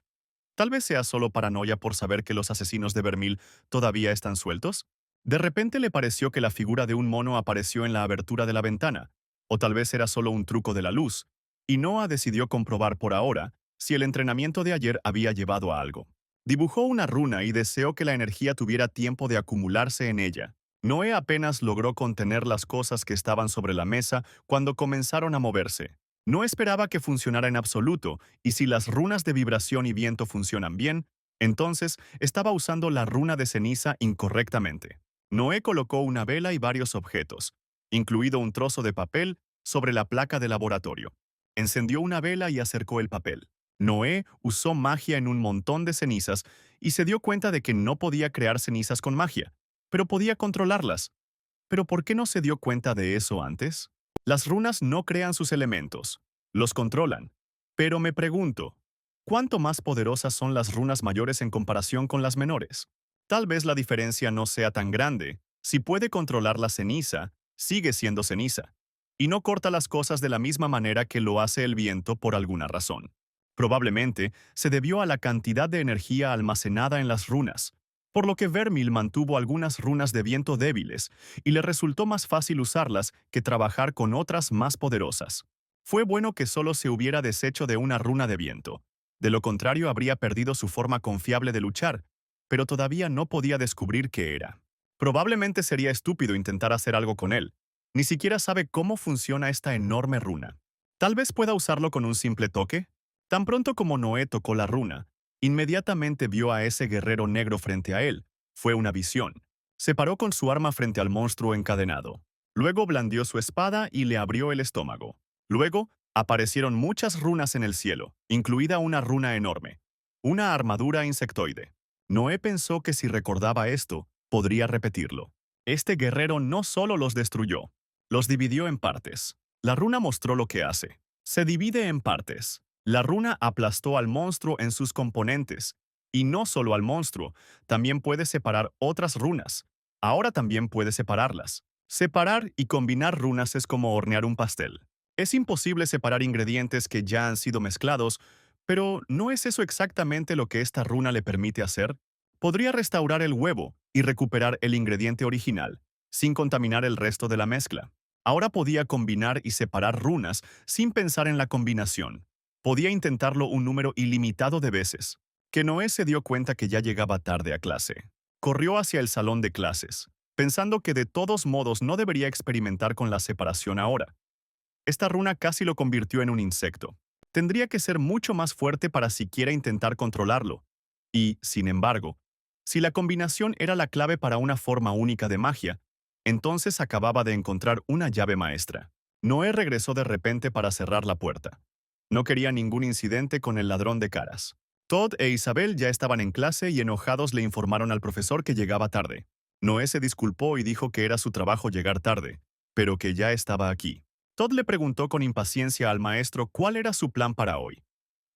Speaker 1: Tal vez sea solo paranoia por saber que los asesinos de Vermil todavía están sueltos. De repente le pareció que la figura de un mono apareció en la abertura de la ventana, o tal vez era solo un truco de la luz, y Noah decidió comprobar por ahora si el entrenamiento de ayer había llevado a algo. Dibujó una runa y deseó que la energía tuviera tiempo de acumularse en ella. Noé apenas logró contener las cosas que estaban sobre la mesa cuando comenzaron a moverse. No esperaba que funcionara en absoluto, y si las runas de vibración y viento funcionan bien, entonces estaba usando la runa de ceniza incorrectamente. Noé colocó una vela y varios objetos, incluido un trozo de papel, sobre la placa de laboratorio. Encendió una vela y acercó el papel. Noé usó magia en un montón de cenizas y se dio cuenta de que no podía crear cenizas con magia, pero podía controlarlas. ¿Pero por qué no se dio cuenta de eso antes? Las runas no crean sus elementos, los controlan. Pero me pregunto, ¿cuánto más poderosas son las runas mayores en comparación con las menores? Tal vez la diferencia no sea tan grande. Si puede controlar la ceniza, sigue siendo ceniza. Y no corta las cosas de la misma manera que lo hace el viento por alguna razón. Probablemente se debió a la cantidad de energía almacenada en las runas, por lo que Vermil mantuvo algunas runas de viento débiles y le resultó más fácil usarlas que trabajar con otras más poderosas. Fue bueno que solo se hubiera deshecho de una runa de viento. De lo contrario, habría perdido su forma confiable de luchar, pero todavía no podía descubrir qué era. Probablemente sería estúpido intentar hacer algo con él. Ni siquiera sabe cómo funciona esta enorme runa. Tal vez pueda usarlo con un simple toque. Tan pronto como Noé tocó la runa, inmediatamente vio a ese guerrero negro frente a él. Fue una visión. Se paró con su arma frente al monstruo encadenado. Luego blandió su espada y le abrió el estómago. Luego, aparecieron muchas runas en el cielo, incluida una runa enorme. Una armadura insectoide. Noé pensó que si recordaba esto, podría repetirlo. Este guerrero no solo los destruyó, los dividió en partes. La runa mostró lo que hace. Se divide en partes. La runa aplastó al monstruo en sus componentes, y no solo al monstruo, también puede separar otras runas. Ahora también puede separarlas. Separar y combinar runas es como hornear un pastel. Es imposible separar ingredientes que ya han sido mezclados, pero ¿no es eso exactamente lo que esta runa le permite hacer? Podría restaurar el huevo y recuperar el ingrediente original, sin contaminar el resto de la mezcla. Ahora podía combinar y separar runas sin pensar en la combinación. Podía intentarlo un número ilimitado de veces. Que Noé se dio cuenta que ya llegaba tarde a clase. Corrió hacia el salón de clases, pensando que de todos modos no debería experimentar con la separación ahora. Esta runa casi lo convirtió en un insecto. Tendría que ser mucho más fuerte para siquiera intentar controlarlo. Y, sin embargo, si la combinación era la clave para una forma única de magia, entonces acababa de encontrar una llave maestra. Noé regresó de repente para cerrar la puerta. No quería ningún incidente con el ladrón de caras. Todd e Isabel ya estaban en clase y enojados le informaron al profesor que llegaba tarde. Noé se disculpó y dijo que era su trabajo llegar tarde, pero que ya estaba aquí. Todd le preguntó con impaciencia al maestro cuál era su plan para hoy.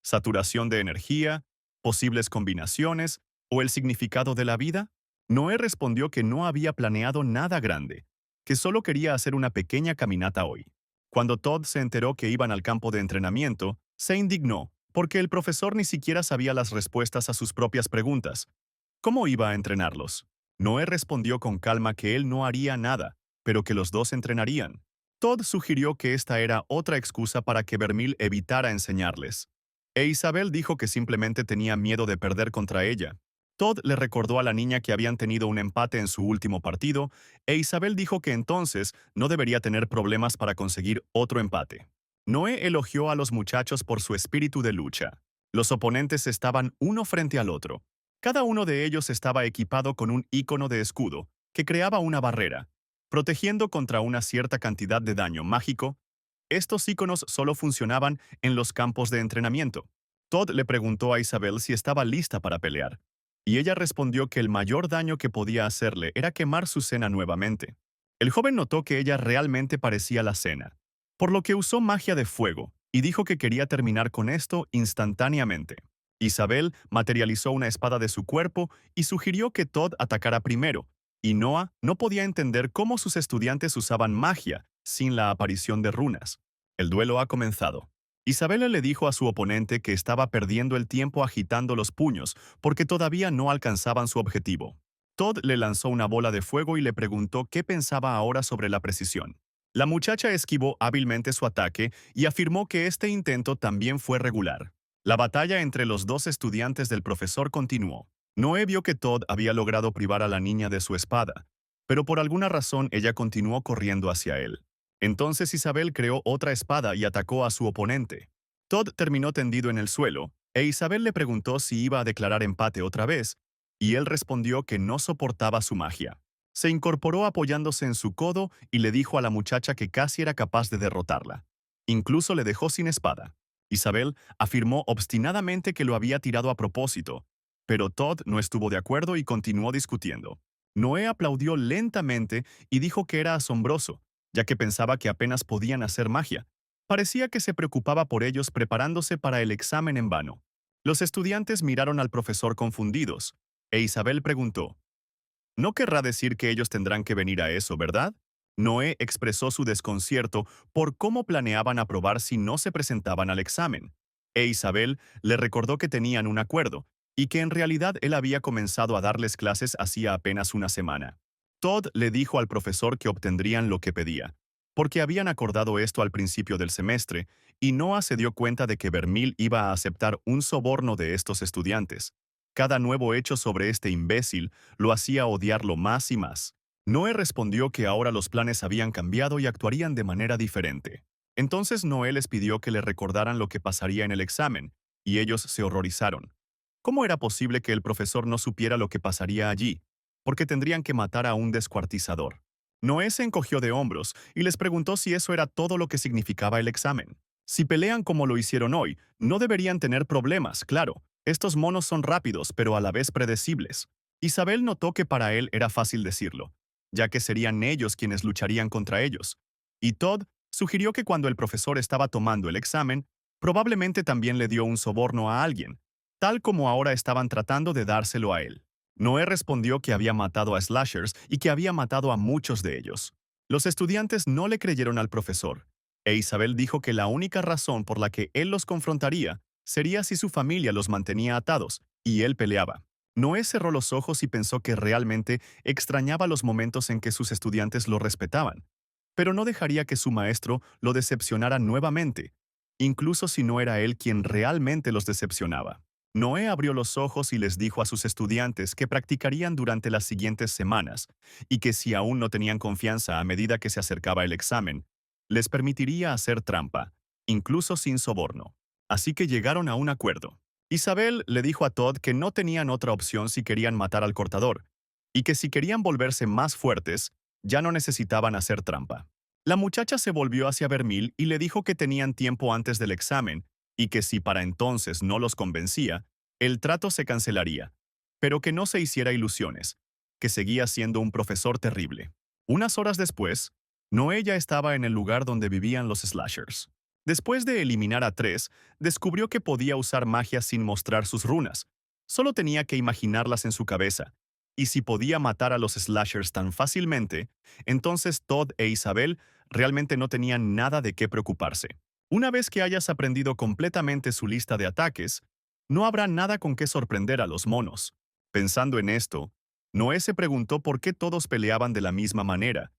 Speaker 1: ¿Saturación de energía? ¿Posibles combinaciones? ¿O el significado de la vida? Noé respondió que no había planeado nada grande, que solo quería hacer una pequeña caminata hoy. Cuando Todd se enteró que iban al campo de entrenamiento, se indignó, porque el profesor ni siquiera sabía las respuestas a sus propias preguntas. ¿Cómo iba a entrenarlos? Noé respondió con calma que él no haría nada, pero que los dos entrenarían. Todd sugirió que esta era otra excusa para que Vermil evitara enseñarles. E Isabel dijo que simplemente tenía miedo de perder contra ella. Todd le recordó a la niña que habían tenido un empate en su último partido, e Isabel dijo que entonces no debería tener problemas para conseguir otro empate. Noé elogió a los muchachos por su espíritu de lucha. Los oponentes estaban uno frente al otro. Cada uno de ellos estaba equipado con un icono de escudo, que creaba una barrera, protegiendo contra una cierta cantidad de daño mágico. Estos iconos solo funcionaban en los campos de entrenamiento. Todd le preguntó a Isabel si estaba lista para pelear, y ella respondió que el mayor daño que podía hacerle era quemar su cena nuevamente. El joven notó que ella realmente parecía la cena, por lo que usó magia de fuego, y dijo que quería terminar con esto instantáneamente. Isabel materializó una espada de su cuerpo y sugirió que Todd atacara primero, y Noah no podía entender cómo sus estudiantes usaban magia sin la aparición de runas. El duelo ha comenzado. Isabela le dijo a su oponente que estaba perdiendo el tiempo agitando los puños porque todavía no alcanzaban su objetivo. Todd le lanzó una bola de fuego y le preguntó qué pensaba ahora sobre la precisión. La muchacha esquivó hábilmente su ataque y afirmó que este intento también fue regular. La batalla entre los dos estudiantes del profesor continuó. Noé vio que Todd había logrado privar a la niña de su espada, pero por alguna razón ella continuó corriendo hacia él. Entonces Isabel creó otra espada y atacó a su oponente. Todd terminó tendido en el suelo, e Isabel le preguntó si iba a declarar empate otra vez, y él respondió que no soportaba su magia. Se incorporó apoyándose en su codo y le dijo a la muchacha que casi era capaz de derrotarla. Incluso le dejó sin espada. Isabel afirmó obstinadamente que lo había tirado a propósito, pero Todd no estuvo de acuerdo y continuó discutiendo. Noé aplaudió lentamente y dijo que era asombroso, ya que pensaba que apenas podían hacer magia. Parecía que se preocupaba por ellos preparándose para el examen en vano. Los estudiantes miraron al profesor confundidos, e Isabel preguntó, «No querrá decir que ellos tendrán que venir a eso, ¿verdad?» Noé expresó su desconcierto por cómo planeaban aprobar si no se presentaban al examen, e Isabel le recordó que tenían un acuerdo, y que en realidad él había comenzado a darles clases hacía apenas una semana. Todd le dijo al profesor que obtendrían lo que pedía, porque habían acordado esto al principio del semestre, y Noah se dio cuenta de que Vermil iba a aceptar un soborno de estos estudiantes. Cada nuevo hecho sobre este imbécil lo hacía odiarlo más y más. Noé respondió que ahora los planes habían cambiado y actuarían de manera diferente. Entonces Noé les pidió que le recordaran lo que pasaría en el examen, y ellos se horrorizaron. ¿Cómo era posible que el profesor no supiera lo que pasaría allí? Porque tendrían que matar a un descuartizador. Noé se encogió de hombros y les preguntó si eso era todo lo que significaba el examen. Si pelean como lo hicieron hoy, no deberían tener problemas, claro. Estos monos son rápidos, pero a la vez predecibles. Isabel notó que para él era fácil decirlo, ya que serían ellos quienes lucharían contra ellos. Y Todd sugirió que cuando el profesor estaba tomando el examen, probablemente también le dio un soborno a alguien, tal como ahora estaban tratando de dárselo a él. Noé respondió que había matado a slashers y que había matado a muchos de ellos. Los estudiantes no le creyeron al profesor, e Isabel dijo que la única razón por la que él los confrontaría sería si su familia los mantenía atados, y él peleaba. Noé cerró los ojos y pensó que realmente extrañaba los momentos en que sus estudiantes lo respetaban, pero no dejaría que su maestro lo decepcionara nuevamente, incluso si no era él quien realmente los decepcionaba. Noé abrió los ojos y les dijo a sus estudiantes que practicarían durante las siguientes semanas y que si aún no tenían confianza a medida que se acercaba el examen, les permitiría hacer trampa, incluso sin soborno. Así que llegaron a un acuerdo. Isabel le dijo a Todd que no tenían otra opción si querían matar al cortador, y que si querían volverse más fuertes, ya no necesitaban hacer trampa. La muchacha se volvió hacia Vermil y le dijo que tenían tiempo antes del examen, y que si para entonces no los convencía, el trato se cancelaría, pero que no se hiciera ilusiones, que seguía siendo un profesor terrible. Unas horas después, Noé ya estaba en el lugar donde vivían los slashers. Después de eliminar a 3, descubrió que podía usar magia sin mostrar sus runas. Solo tenía que imaginarlas en su cabeza, Y si podía matar a los slashers tan fácilmente, entonces Todd e Isabel realmente no tenían nada de qué preocuparse. Una vez que hayas aprendido completamente su lista de ataques, no habrá nada con qué sorprender a los monos. Pensando en esto, Noé se preguntó por qué todos peleaban de la misma manera.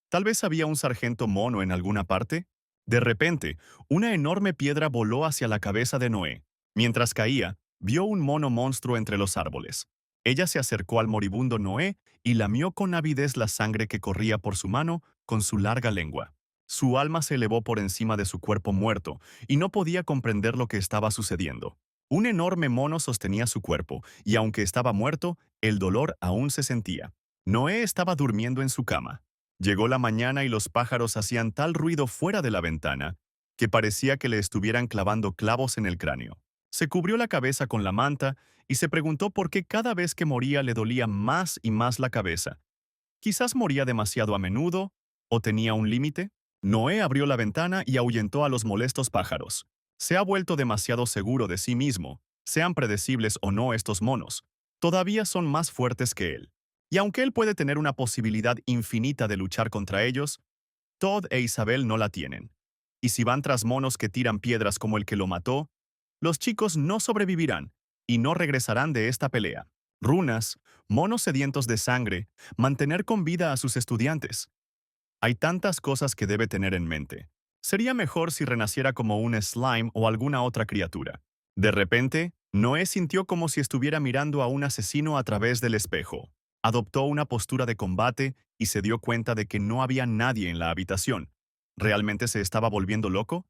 Speaker 1: Tal vez había un sargento mono en alguna parte. De repente, una enorme piedra voló hacia la cabeza de Noé. Mientras caía, vio un mono monstruo entre los árboles. Ella se acercó al moribundo Noé y lamió con avidez la sangre que corría por su mano con su larga lengua. Su alma se elevó por encima de su cuerpo muerto y no podía comprender lo que estaba sucediendo. Un enorme mono sostenía su cuerpo y aunque estaba muerto, el dolor aún se sentía. Noé estaba durmiendo en su cama. Llegó la mañana y los pájaros hacían tal ruido fuera de la ventana que parecía que le estuvieran clavando clavos en el cráneo. Se cubrió la cabeza con la manta y se preguntó por qué cada vez que moría le dolía más y más la cabeza. Quizás moría demasiado a menudo o tenía un límite. Noé abrió la ventana y ahuyentó a los molestos pájaros. Se ha vuelto demasiado seguro de sí mismo, sean predecibles o no estos monos. Todavía son más fuertes que él. Y aunque él puede tener una posibilidad infinita de luchar contra ellos, Todd e Isabel no la tienen. Y si van tras monos que tiran piedras como el que lo mató, los chicos no sobrevivirán y no regresarán de esta pelea. Runas, monos sedientos de sangre, mantener con vida a sus estudiantes. Hay tantas cosas que debe tener en mente. Sería mejor si renaciera como un slime o alguna otra criatura. De repente, Noé sintió como si estuviera mirando a un asesino a través del espejo. Adoptó una postura de combate y se dio cuenta de que no había nadie en la habitación. ¿Realmente se estaba volviendo loco?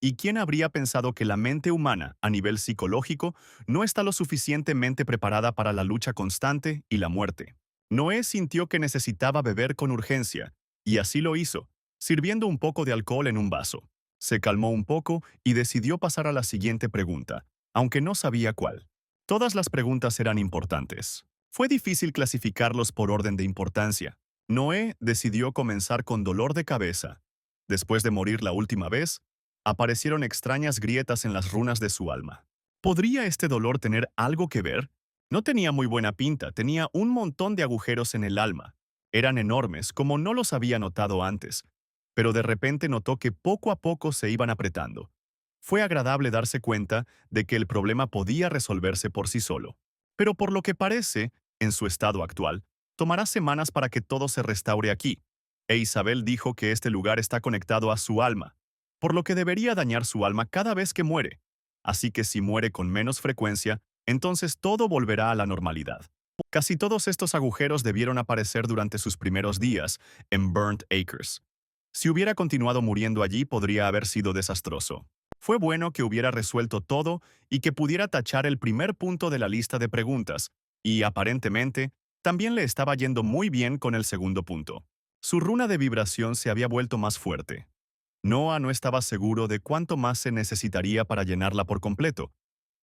Speaker 1: ¿Y quién habría pensado que la mente humana, a nivel psicológico, no está lo suficientemente preparada para la lucha constante y la muerte? Noé sintió que necesitaba beber con urgencia, y así lo hizo, sirviendo un poco de alcohol en un vaso. Se calmó un poco y decidió pasar a la siguiente pregunta, aunque no sabía cuál. Todas las preguntas eran importantes. Fue difícil clasificarlos por orden de importancia. Noé decidió comenzar con dolor de cabeza. Después de morir la última vez, aparecieron extrañas grietas en las runas de su alma. ¿Podría este dolor tener algo que ver? No tenía muy buena pinta, tenía un montón de agujeros en el alma. Eran enormes, como no los había notado antes, pero de repente notó que poco a poco se iban apretando. Fue agradable darse cuenta de que el problema podía resolverse por sí solo. Pero por lo que parece, en su estado actual, tomará semanas para que todo se restaure aquí. E Isabel dijo que este lugar está conectado a su alma, por lo que debería dañar su alma cada vez que muere. Así que si muere con menos frecuencia, entonces todo volverá a la normalidad. Casi todos estos agujeros debieron aparecer durante sus primeros días en Burnt Acres. Si hubiera continuado muriendo allí, podría haber sido desastroso. Fue bueno que hubiera resuelto todo y que pudiera tachar el primer punto de la lista de preguntas, y aparentemente, también le estaba yendo muy bien con el segundo punto. Su runa de vibración se había vuelto más fuerte. Noah no estaba seguro de cuánto más se necesitaría para llenarla por completo,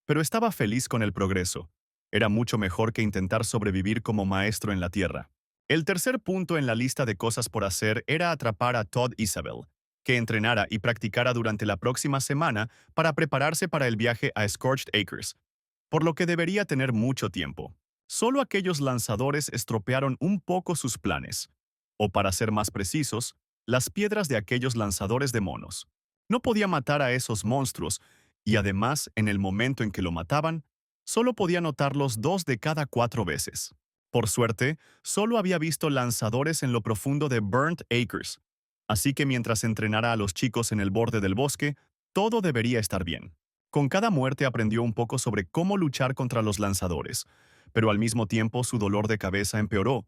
Speaker 1: pero estaba feliz con el progreso. Era mucho mejor que intentar sobrevivir como maestro en la Tierra. El tercer punto en la lista de cosas por hacer era atrapar a Todd Isabel, que entrenara y practicara durante la próxima semana para prepararse para el viaje a Scorched Acres, por lo que debería tener mucho tiempo. Solo aquellos lanzadores estropearon un poco sus planes, o para ser más precisos, las piedras de aquellos lanzadores de monos. No podía matar a esos monstruos, y además, en el momento en que lo mataban, solo podía notarlos 2 de cada 4 veces. Por suerte, solo había visto lanzadores en lo profundo de Burnt Acres, así que mientras entrenara a los chicos en el borde del bosque, todo debería estar bien. Con cada muerte aprendió un poco sobre cómo luchar contra los lanzadores, pero al mismo tiempo su dolor de cabeza empeoró,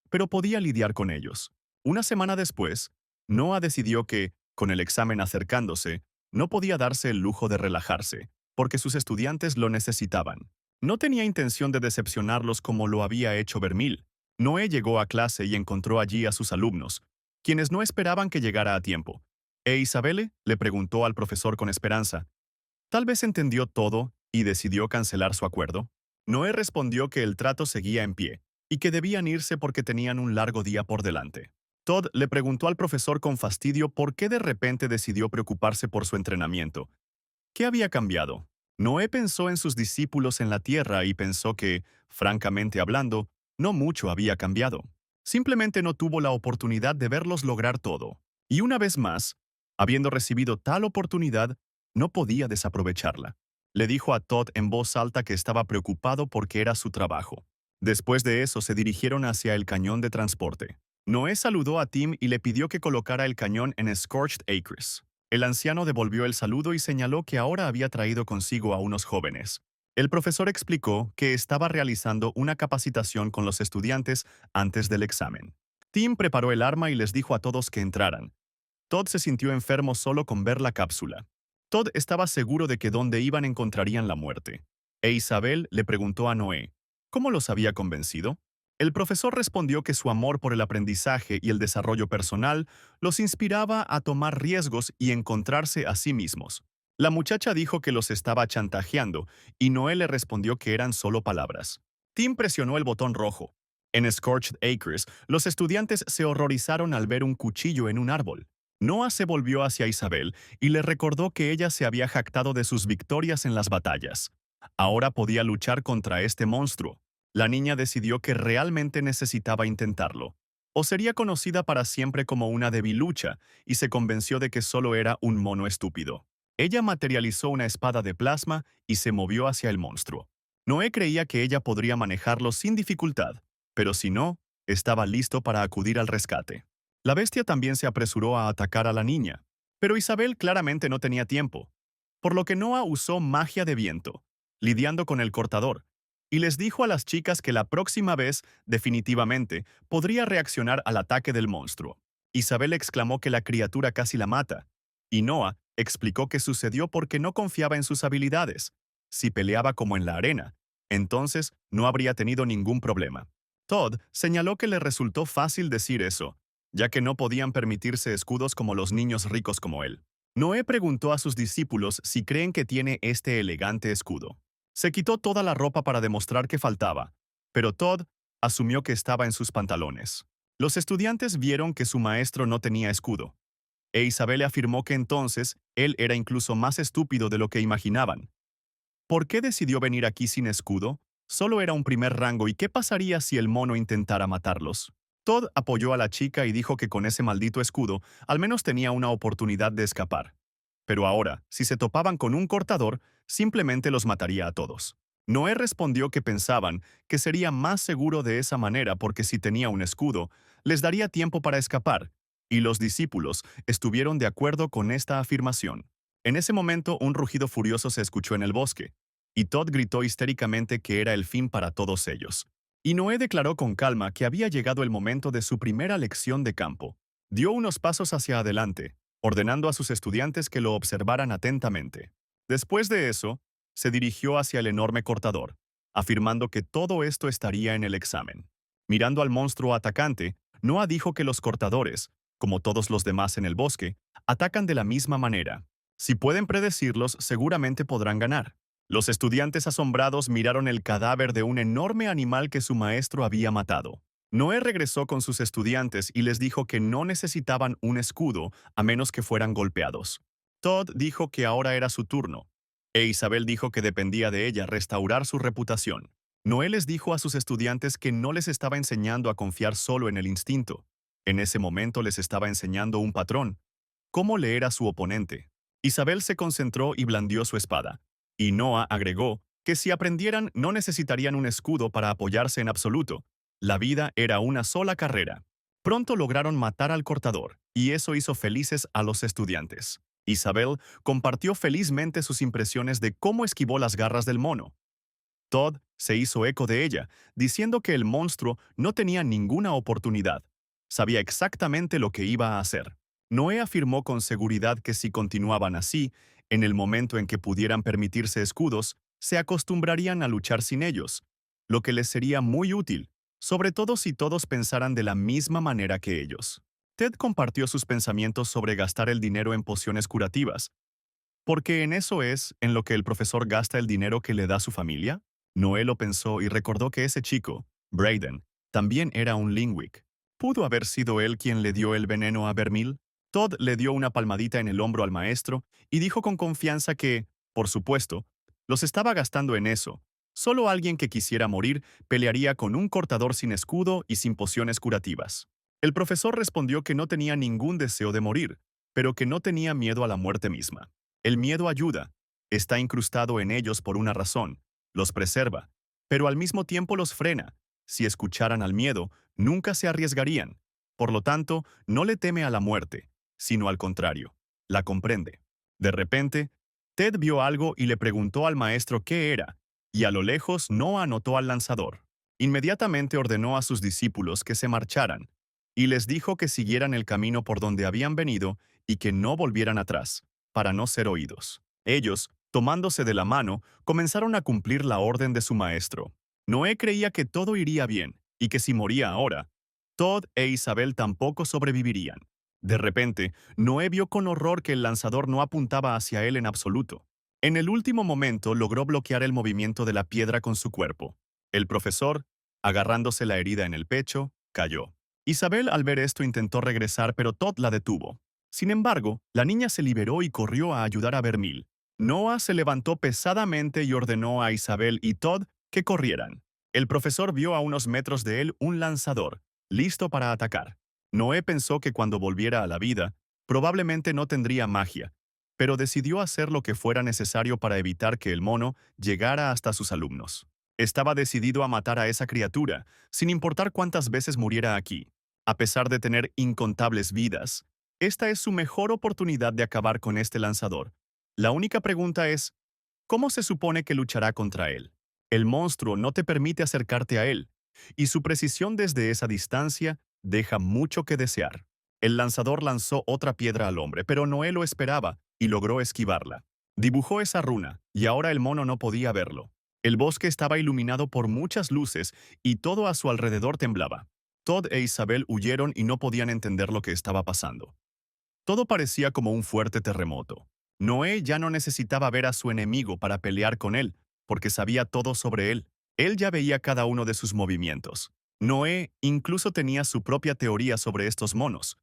Speaker 1: pero podía lidiar con ellos. Una semana después, Noah decidió que, con el examen acercándose, no podía darse el lujo de relajarse, porque sus estudiantes lo necesitaban. No tenía intención de decepcionarlos como lo había hecho Vermil. Noé llegó a clase y encontró allí a sus alumnos, quienes no esperaban que llegara a tiempo. ¿E Isabelle? Le preguntó al profesor con esperanza. Tal vez entendió todo y decidió cancelar su acuerdo. Noé respondió que el trato seguía en pie y que debían irse porque tenían un largo día por delante. Todd le preguntó al profesor con fastidio por qué de repente decidió preocuparse por su entrenamiento. ¿Qué había cambiado? Noé pensó en sus discípulos en la tierra y pensó que, francamente hablando, No mucho había cambiado. Simplemente no tuvo la oportunidad de verlos lograr todo. Y una vez más, habiendo recibido tal oportunidad, no podía desaprovecharla. Le dijo a Todd en voz alta que estaba preocupado porque era su trabajo. Después de eso se dirigieron hacia el cañón de transporte. Noé saludó a Tim y le pidió que colocara el cañón en Scorched Acres. El anciano devolvió el saludo y señaló que ahora había traído consigo a unos jóvenes. El profesor explicó que estaba realizando una capacitación con los estudiantes antes del examen. Tim preparó el arma y les dijo a todos que entraran. Todd se sintió enfermo solo con ver la cápsula. Todd estaba seguro de que donde iban encontrarían la muerte. E Isabel le preguntó a Noé, ¿cómo los había convencido? El profesor respondió que su amor por el aprendizaje y el desarrollo personal los inspiraba a tomar riesgos y encontrarse a sí mismos. La muchacha dijo que los estaba chantajeando y Noé le respondió que eran solo palabras. Tim presionó el botón rojo. En Scorched Acres, los estudiantes se horrorizaron al ver un cuchillo en un árbol. Noah se volvió hacia Isabel y le recordó que ella se había jactado de sus victorias en las batallas. Ahora podía luchar contra este monstruo. La niña decidió que realmente necesitaba intentarlo. O sería conocida para siempre como una debilucha, y se convenció de que solo era un mono estúpido. Ella materializó una espada de plasma y se movió hacia el monstruo. Noé creía que ella podría manejarlo sin dificultad, pero si no, estaba listo para acudir al rescate. La bestia también se apresuró a atacar a la niña, pero Isabel claramente no tenía tiempo, por lo que Noah usó magia de viento, lidiando con el cortador, y les dijo a las chicas que la próxima vez, definitivamente, podría reaccionar al ataque del monstruo. Isabel exclamó que la criatura casi la mata, y Noah explicó que sucedió porque no confiaba en sus habilidades. Si peleaba como en la arena, entonces no habría tenido ningún problema. Todd señaló que le resultó fácil decir eso, ya que no podían permitirse escudos como los niños ricos como él. Noé preguntó a sus discípulos si creen que tiene este elegante escudo. Se quitó toda la ropa para demostrar que faltaba, pero Todd asumió que estaba en sus pantalones. Los estudiantes vieron que su maestro no tenía escudo, e Isabel afirmó que entonces él era incluso más estúpido de lo que imaginaban. ¿Por qué decidió venir aquí sin escudo? Solo era un primer rango y ¿qué pasaría si el mono intentara matarlos? Todd apoyó a la chica y dijo que con ese maldito escudo al menos tenía una oportunidad de escapar. Pero ahora, si se topaban con un cortador, simplemente los mataría a todos. Noé respondió que pensaban que sería más seguro de esa manera porque si tenía un escudo, les daría tiempo para escapar, y los discípulos estuvieron de acuerdo con esta afirmación. En ese momento, un rugido furioso se escuchó en el bosque, y Todd gritó histéricamente que era el fin para todos ellos. Y Noé declaró con calma que había llegado el momento de su primera lección de campo. Dio unos pasos hacia adelante, ordenando a sus estudiantes que lo observaran atentamente. Después de eso, se dirigió hacia el enorme cortador, afirmando que todo esto estaría en el examen. Mirando al monstruo atacante, Noah dijo que los cortadores, como todos los demás en el bosque, atacan de la misma manera. Si pueden predecirlos, seguramente podrán ganar. Los estudiantes asombrados miraron el cadáver de un enorme animal que su maestro había matado. Noé regresó con sus estudiantes y les dijo que no necesitaban un escudo a menos que fueran golpeados. Todd dijo que ahora era su turno, e Isabel dijo que dependía de ella restaurar su reputación. Noé les dijo a sus estudiantes que no les estaba enseñando a confiar solo en el instinto. En ese momento les estaba enseñando un patrón, cómo leer a su oponente. Isabel se concentró y blandió su espada. Y Noah agregó que si aprendieran no necesitarían un escudo para apoyarse en absoluto. La vida era una sola carrera. Pronto lograron matar al cortador, y eso hizo felices a los estudiantes. Isabel compartió felizmente sus impresiones de cómo esquivó las garras del mono. Todd se hizo eco de ella, diciendo que el monstruo no tenía ninguna oportunidad. Sabía exactamente lo que iba a hacer. Noé afirmó con seguridad que si continuaban así, en el momento en que pudieran permitirse escudos, se acostumbrarían a luchar sin ellos, lo que les sería muy útil, sobre todo si todos pensaran de la misma manera que ellos. Ted compartió sus pensamientos sobre gastar el dinero en pociones curativas, porque en eso es en lo que el profesor gasta el dinero que le da su familia. Noé lo pensó y recordó que ese chico, Brayden, también era un Linwick. ¿Pudo haber sido él quien le dio el veneno a Vermil? Todd le dio una palmadita en el hombro al maestro y dijo con confianza que, por supuesto, los estaba gastando en eso, Solo alguien que quisiera morir pelearía con un cortador sin escudo y sin pociones curativas. El profesor respondió que no tenía ningún deseo de morir, pero que no tenía miedo a la muerte misma. El miedo ayuda, está incrustado en ellos por una razón, los preserva, pero al mismo tiempo los frena. Si escucharan al miedo, nunca se arriesgarían. Por lo tanto, no le teme a la muerte, sino al contrario, la comprende. De repente, Ted vio algo y le preguntó al maestro qué era, y a lo lejos no anotó al lanzador. Inmediatamente ordenó a sus discípulos que se marcharan, y les dijo que siguieran el camino por donde habían venido y que no volvieran atrás, para no ser oídos. Ellos, tomándose de la mano, comenzaron a cumplir la orden de su maestro. Noé creía que todo iría bien, y que si moría ahora, Todd e Isabel tampoco sobrevivirían. De repente, Noé vio con horror que el lanzador no apuntaba hacia él en absoluto. En el último momento logró bloquear el movimiento de la piedra con su cuerpo. El profesor, agarrándose la herida en el pecho, cayó. Isabel al ver esto intentó regresar, pero Todd la detuvo. Sin embargo, la niña se liberó y corrió a ayudar a Vermil. Noah se levantó pesadamente y ordenó a Isabel y Todd que corrieran. El profesor vio a unos metros de él un lanzador, listo para atacar. Noé pensó que cuando volviera a la vida, probablemente no tendría magia, pero decidió hacer lo que fuera necesario para evitar que el mono llegara hasta sus alumnos. Estaba decidido a matar a esa criatura, sin importar cuántas veces muriera aquí. A pesar de tener incontables vidas, esta es su mejor oportunidad de acabar con este lanzador. La única pregunta es, ¿cómo se supone que luchará contra él? El monstruo no te permite acercarte a él, y su precisión desde esa distancia deja mucho que desear. El lanzador lanzó otra piedra al hombre, pero Noé lo esperaba y logró esquivarla. Dibujó esa runa, y ahora el mono no podía verlo. El bosque estaba iluminado por muchas luces y todo a su alrededor temblaba. Todd e Isabel huyeron y no podían entender lo que estaba pasando. Todo parecía como un fuerte terremoto. Noé ya no necesitaba ver a su enemigo para pelear con él, porque sabía todo sobre él. Él ya veía cada uno de sus movimientos. Noé incluso tenía su propia teoría sobre estos monos,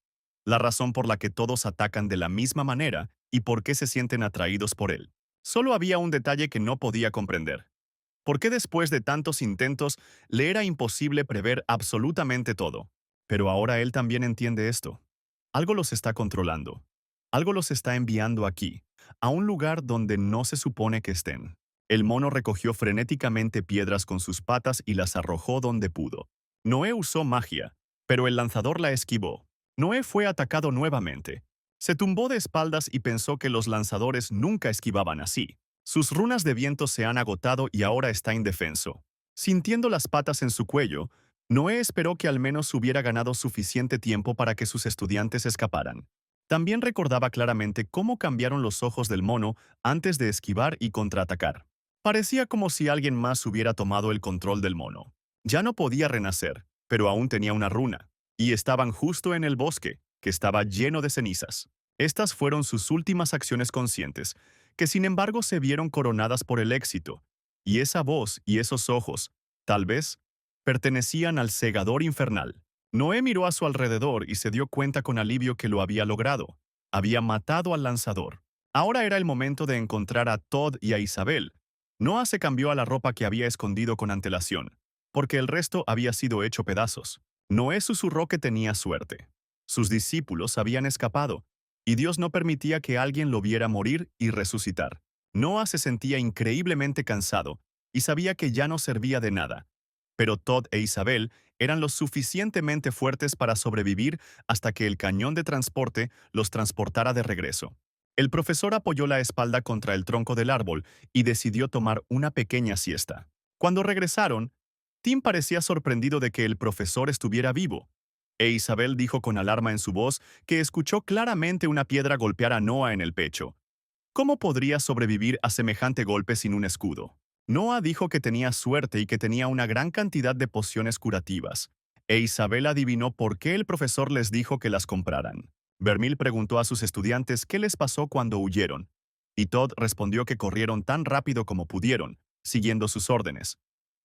Speaker 1: la razón por la que todos atacan de la misma manera y por qué se sienten atraídos por él. Solo había un detalle que no podía comprender. ¿Por qué después de tantos intentos le era imposible prever absolutamente todo? Pero ahora él también entiende esto. Algo los está controlando. Algo los está enviando aquí, a un lugar donde no se supone que estén. El mono recogió frenéticamente piedras con sus patas y las arrojó donde pudo. Noé usó magia, pero el lanzador la esquivó. Noé fue atacado nuevamente. Se tumbó de espaldas y pensó que los lanzadores nunca esquivaban así. Sus runas de viento se han agotado y ahora está indefenso. Sintiendo las patas en su cuello, Noé esperó que al menos hubiera ganado suficiente tiempo para que sus estudiantes escaparan. También recordaba claramente cómo cambiaron los ojos del mono antes de esquivar y contraatacar. Parecía como si alguien más hubiera tomado el control del mono. Ya no podía renacer, pero aún tenía una runa, y estaban justo en el bosque, que estaba lleno de cenizas. Estas fueron sus últimas acciones conscientes, que sin embargo se vieron coronadas por el éxito, y esa voz y esos ojos, tal vez, pertenecían al segador infernal. Noé miró a su alrededor y se dio cuenta con alivio que lo había logrado. Había matado al lanzador. Ahora era el momento de encontrar a Todd y a Isabel. Noah se cambió a la ropa que había escondido con antelación, porque el resto había sido hecho pedazos. Noé susurró que tenía suerte. Sus discípulos habían escapado, y Dios no permitía que alguien lo viera morir y resucitar. Noah se sentía increíblemente cansado, y sabía que ya no servía de nada. Pero Todd e Isabel eran lo suficientemente fuertes para sobrevivir hasta que el cañón de transporte los transportara de regreso. El profesor apoyó la espalda contra el tronco del árbol y decidió tomar una pequeña siesta. Cuando regresaron, Tim parecía sorprendido de que el profesor estuviera vivo, e Isabel dijo con alarma en su voz que escuchó claramente una piedra golpear a Noah en el pecho. ¿Cómo podría sobrevivir a semejante golpe sin un escudo? Noah dijo que tenía suerte y que tenía una gran cantidad de pociones curativas, e Isabel adivinó por qué el profesor les dijo que las compraran. Vermil preguntó a sus estudiantes qué les pasó cuando huyeron, y Todd respondió que corrieron tan rápido como pudieron, siguiendo sus órdenes.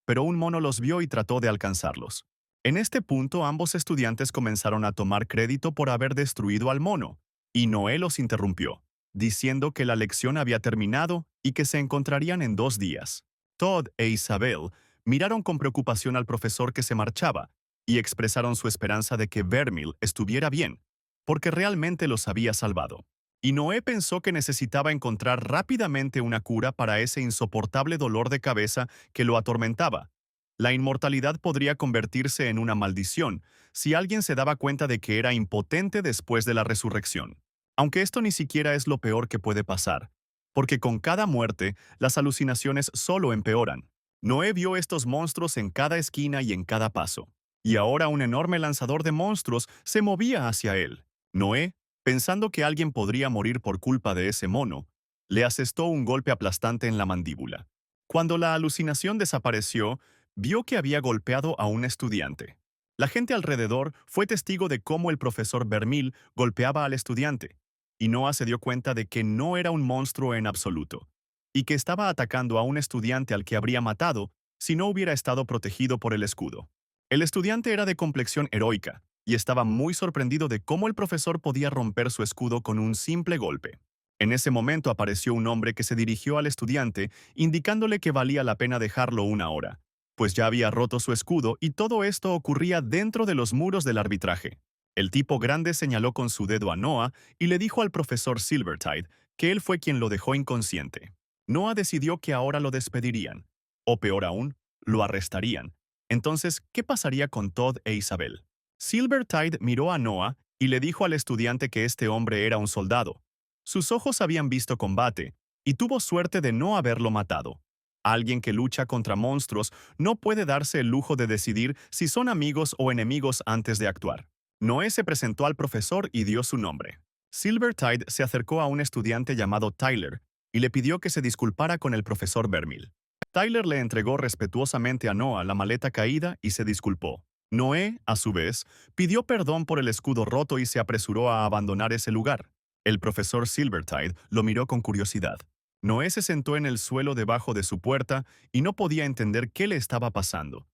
Speaker 1: Pero un mono los vio y trató de alcanzarlos. En este punto ambos estudiantes comenzaron a tomar crédito por haber destruido al mono, y Noé los interrumpió, diciendo que la lección había terminado y que se encontrarían en 2 días. Todd e Isabel miraron con preocupación al profesor que se marchaba y expresaron su esperanza de que Vermil estuviera bien, porque realmente los había salvado. Y Noé pensó que necesitaba encontrar rápidamente una cura para ese insoportable dolor de cabeza que lo atormentaba. La inmortalidad podría convertirse en una maldición si alguien se daba cuenta de que era impotente después de la resurrección. Aunque esto ni siquiera es lo peor que puede pasar, porque con cada muerte, las alucinaciones solo empeoran. Noé vio estos monstruos en cada esquina y en cada paso. Y ahora un enorme lanzador de monstruos se movía hacia él. Noé, pensando que alguien podría morir por culpa de ese mono, le asestó un golpe aplastante en la mandíbula. Cuando la alucinación desapareció, vio que había golpeado a un estudiante. La gente alrededor fue testigo de cómo el profesor Vermil golpeaba al estudiante, y Noah se dio cuenta de que no era un monstruo en absoluto, y que estaba atacando a un estudiante al que habría matado si no hubiera estado protegido por el escudo. El estudiante era de complexión heroica, y estaba muy sorprendido de cómo el profesor podía romper su escudo con un simple golpe. En ese momento apareció un hombre que se dirigió al estudiante, indicándole que valía la pena dejarlo una hora, pues ya había roto su escudo y todo esto ocurría dentro de los muros del arbitraje. El tipo grande señaló con su dedo a Noah y le dijo al profesor Silvertide que él fue quien lo dejó inconsciente. Noah decidió que ahora lo despedirían, o peor aún, lo arrestarían. Entonces, ¿qué pasaría con Todd e Isabel? Silvertide miró a Noah y le dijo al estudiante que este hombre era un soldado. Sus ojos habían visto combate, y tuvo suerte de no haberlo matado. Alguien que lucha contra monstruos no puede darse el lujo de decidir si son amigos o enemigos antes de actuar. Noé se presentó al profesor y dio su nombre. Silvertide se acercó a un estudiante llamado Tyler y le pidió que se disculpara con el profesor Vermil. Tyler le entregó respetuosamente a Noah la maleta caída y se disculpó. Noé, a su vez, pidió perdón por el escudo roto y se apresuró a abandonar ese lugar. El profesor Silvertide lo miró con curiosidad. Noé se sentó en el suelo debajo de su puerta y no podía entender qué le estaba pasando.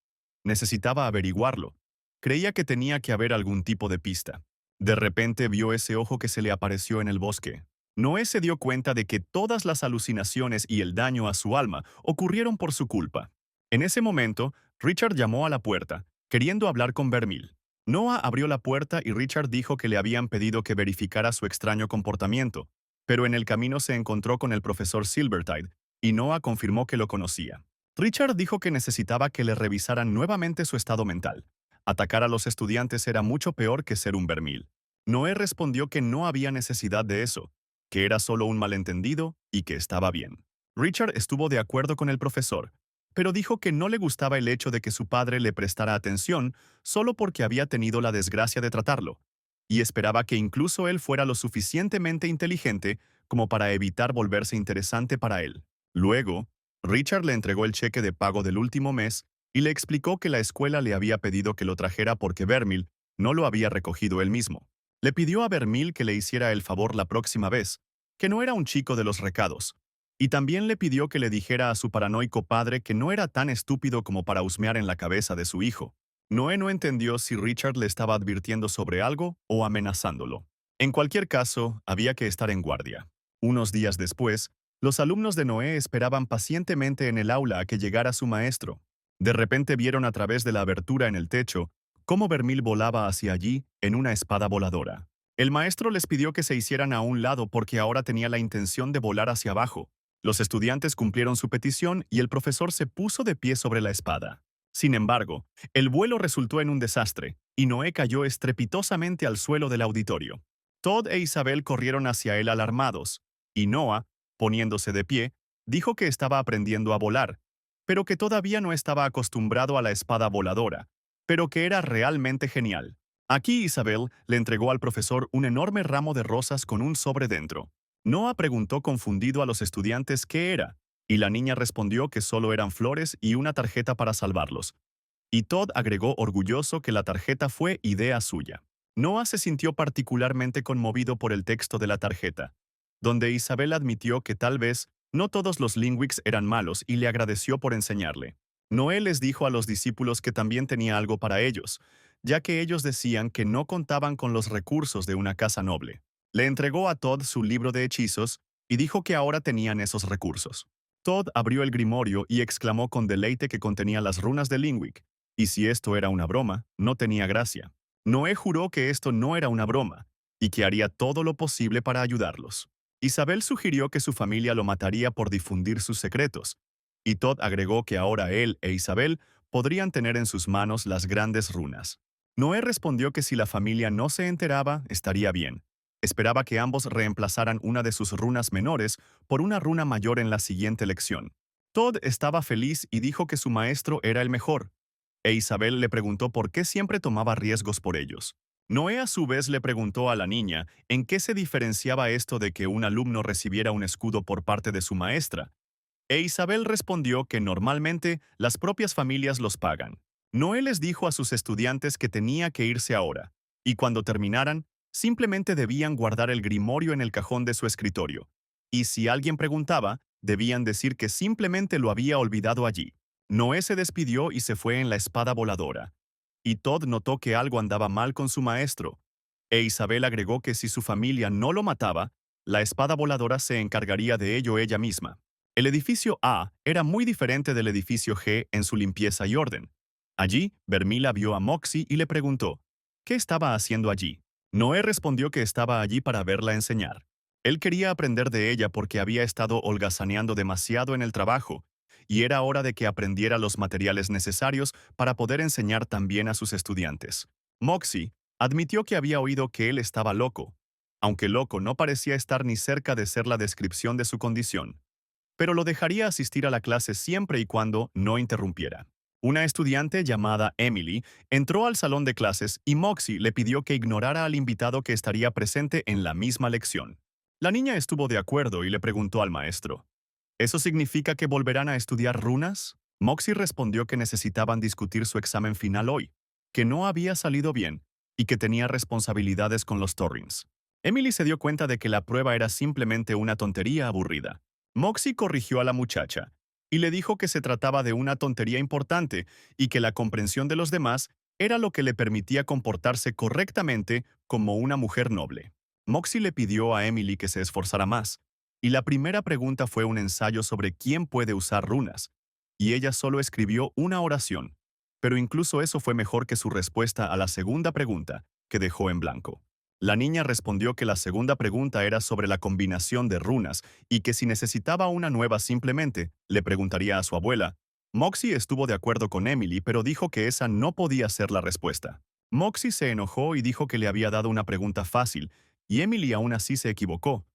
Speaker 1: Necesitaba averiguarlo. Creía que tenía que haber algún tipo de pista. De repente vio ese ojo que se le apareció en el bosque. Noé se dio cuenta de que todas las alucinaciones y el daño a su alma ocurrieron por su culpa. En ese momento, Richard llamó a la puerta, queriendo hablar con Vermil. Noah abrió la puerta y Richard dijo que le habían pedido que verificara su extraño comportamiento, pero en el camino se encontró con el profesor Silvertide, y Noah confirmó que lo conocía. Richard dijo que necesitaba que le revisaran nuevamente su estado mental. Atacar a los estudiantes era mucho peor que ser un Vermil. Noé respondió que no había necesidad de eso, que era solo un malentendido y que estaba bien. Richard estuvo de acuerdo con el profesor, pero dijo que no le gustaba el hecho de que su padre le prestara atención solo porque había tenido la desgracia de tratarlo, y esperaba que incluso él fuera lo suficientemente inteligente como para evitar volverse interesante para él. Luego, Richard le entregó el cheque de pago del último mes y le explicó que la escuela le había pedido que lo trajera porque Vermil no lo había recogido él mismo. Le pidió a Vermil que le hiciera el favor la próxima vez, que no era un chico de los recados, y también le pidió que le dijera a su paranoico padre que no era tan estúpido como para husmear en la cabeza de su hijo. Noé no entendió si Richard le estaba advirtiendo sobre algo o amenazándolo. En cualquier caso, había que estar en guardia. Unos días después, los alumnos de Noé esperaban pacientemente en el aula a que llegara su maestro. De repente vieron a través de la abertura en el techo cómo Vermil volaba hacia allí en una espada voladora. El maestro les pidió que se hicieran a un lado porque ahora tenía la intención de volar hacia abajo. Los estudiantes cumplieron su petición y el profesor se puso de pie sobre la espada. Sin embargo, el vuelo resultó en un desastre, y Noé cayó estrepitosamente al suelo del auditorio. Todd e Isabel corrieron hacia él alarmados, y Noah, poniéndose de pie, dijo que estaba aprendiendo a volar, pero que todavía no estaba acostumbrado a la espada voladora, pero que era realmente genial. Aquí Isabel le entregó al profesor un enorme ramo de rosas con un sobre dentro. Noah preguntó confundido a los estudiantes qué era, y la niña respondió que solo eran flores y una tarjeta para salvarlos. Y Todd agregó orgulloso que la tarjeta fue idea suya. Noah se sintió particularmente conmovido por el texto de la tarjeta, donde Isabel admitió que tal vez no todos los Lingwix eran malos y le agradeció por enseñarle. Noé les dijo a los discípulos que también tenía algo para ellos, ya que ellos decían que no contaban con los recursos de una casa noble. Le entregó a Todd su libro de hechizos y dijo que ahora tenían esos recursos. Todd abrió el grimorio y exclamó con deleite que contenía las runas de Linwick, y si esto era una broma, no tenía gracia. Noé juró que esto no era una broma, y que haría todo lo posible para ayudarlos. Isabel sugirió que su familia lo mataría por difundir sus secretos, y Todd agregó que ahora él e Isabel podrían tener en sus manos las grandes runas. Noé respondió que si la familia no se enteraba, estaría bien. Esperaba que ambos reemplazaran una de sus runas menores por una runa mayor en la siguiente lección. Todd estaba feliz y dijo que su maestro era el mejor, e Isabel le preguntó por qué siempre tomaba riesgos por ellos. Noé a su vez le preguntó a la niña en qué se diferenciaba esto de que un alumno recibiera un escudo por parte de su maestra, e Isabel respondió que normalmente las propias familias los pagan. Noé les dijo a sus estudiantes que tenía que irse ahora, y cuando terminaran, simplemente debían guardar el grimorio en el cajón de su escritorio, y si alguien preguntaba, debían decir que simplemente lo había olvidado allí. Noé se despidió y se fue en la espada voladora, y Todd notó que algo andaba mal con su maestro, e Isabel agregó que si su familia no lo mataba, la espada voladora se encargaría de ello ella misma. El edificio A era muy diferente del edificio G en su limpieza y orden. Allí, Vermila vio a Moxie y le preguntó, ¿qué estaba haciendo allí? Noé respondió que estaba allí para verla enseñar. Él quería aprender de ella porque había estado holgazaneando demasiado en el trabajo, y era hora de que aprendiera los materiales necesarios para poder enseñar también a sus estudiantes. Moxie admitió que había oído que él estaba loco, aunque loco no parecía estar ni cerca de ser la descripción de su condición, pero lo dejaría asistir a la clase siempre y cuando no interrumpiera. Una estudiante llamada Emily entró al salón de clases y Moxie le pidió que ignorara al invitado que estaría presente en la misma lección. La niña estuvo de acuerdo y le preguntó al maestro, ¿eso significa que volverán a estudiar runas? Moxie respondió que necesitaban discutir su examen final hoy, que no había salido bien y que tenía responsabilidades con los Torrens. Emily se dio cuenta de que la prueba era simplemente una tontería aburrida. Moxie corrigió a la muchacha y le dijo que se trataba de una tontería importante y que la comprensión de los demás era lo que le permitía comportarse correctamente como una mujer noble. Moxie le pidió a Emily que se esforzara más, y la primera pregunta fue un ensayo sobre quién puede usar runas, y ella solo escribió una oración, pero incluso eso fue mejor que su respuesta a la segunda pregunta, que dejó en blanco. La niña respondió que la segunda pregunta era sobre la combinación de runas y que si necesitaba una nueva simplemente, le preguntaría a su abuela. Moxie estuvo de acuerdo con Emily, pero dijo que esa no podía ser la respuesta. Moxie se enojó y dijo que le había dado una pregunta fácil, y Emily aún así se equivocó.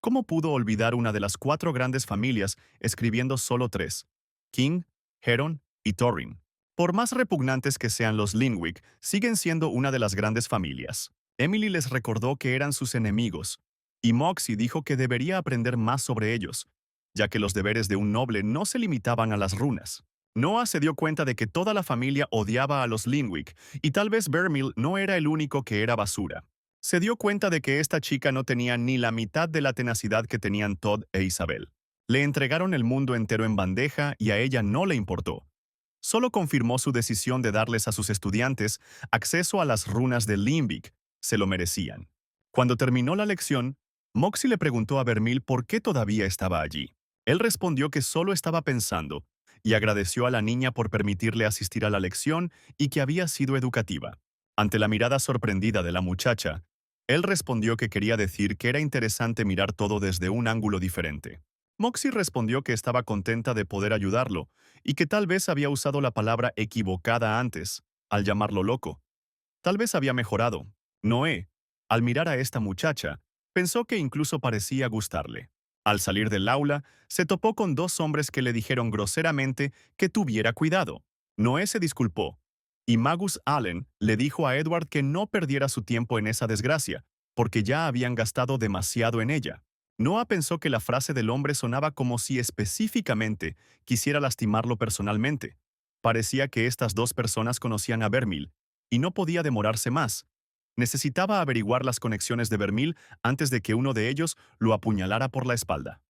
Speaker 1: ¿Cómo pudo olvidar una de las 4 grandes familias escribiendo solo 3? King, Heron y Torrin. Por más repugnantes que sean los Linwick, siguen siendo una de las grandes familias. Emily les recordó que eran sus enemigos, y Moxie dijo que debería aprender más sobre ellos, ya que los deberes de un noble no se limitaban a las runas. Noah se dio cuenta de que toda la familia odiaba a los Linwick, y tal vez Vermeil no era el único que era basura. Se dio cuenta de que esta chica no tenía ni la mitad de la tenacidad que tenían Todd e Isabel. Le entregaron el mundo entero en bandeja y a ella no le importó. Solo confirmó su decisión de darles a sus estudiantes acceso a las runas de Limbic. Se lo merecían. Cuando terminó la lección, Moxie le preguntó a Vermeil por qué todavía estaba allí. Él respondió que solo estaba pensando y agradeció a la niña por permitirle asistir a la lección y que había sido educativa. Ante la mirada sorprendida de la muchacha, él respondió que quería decir que era interesante mirar todo desde un ángulo diferente. Moxie respondió que estaba contenta de poder ayudarlo y que tal vez había usado la palabra equivocada antes, al llamarlo loco. Tal vez había mejorado. Noé, al mirar a esta muchacha, pensó que incluso parecía gustarle. Al salir del aula, se topó con 2 hombres que le dijeron groseramente que tuviera cuidado. Noé se disculpó, y Magus Allen le dijo a Edward que no perdiera su tiempo en esa desgracia, porque ya habían gastado demasiado en ella. Noah pensó que la frase del hombre sonaba como si específicamente quisiera lastimarlo personalmente. Parecía que estas 2 personas conocían a Vermeil, y no podía demorarse más. Necesitaba averiguar las conexiones de Vermeil antes de que uno de ellos lo apuñalara por la espalda.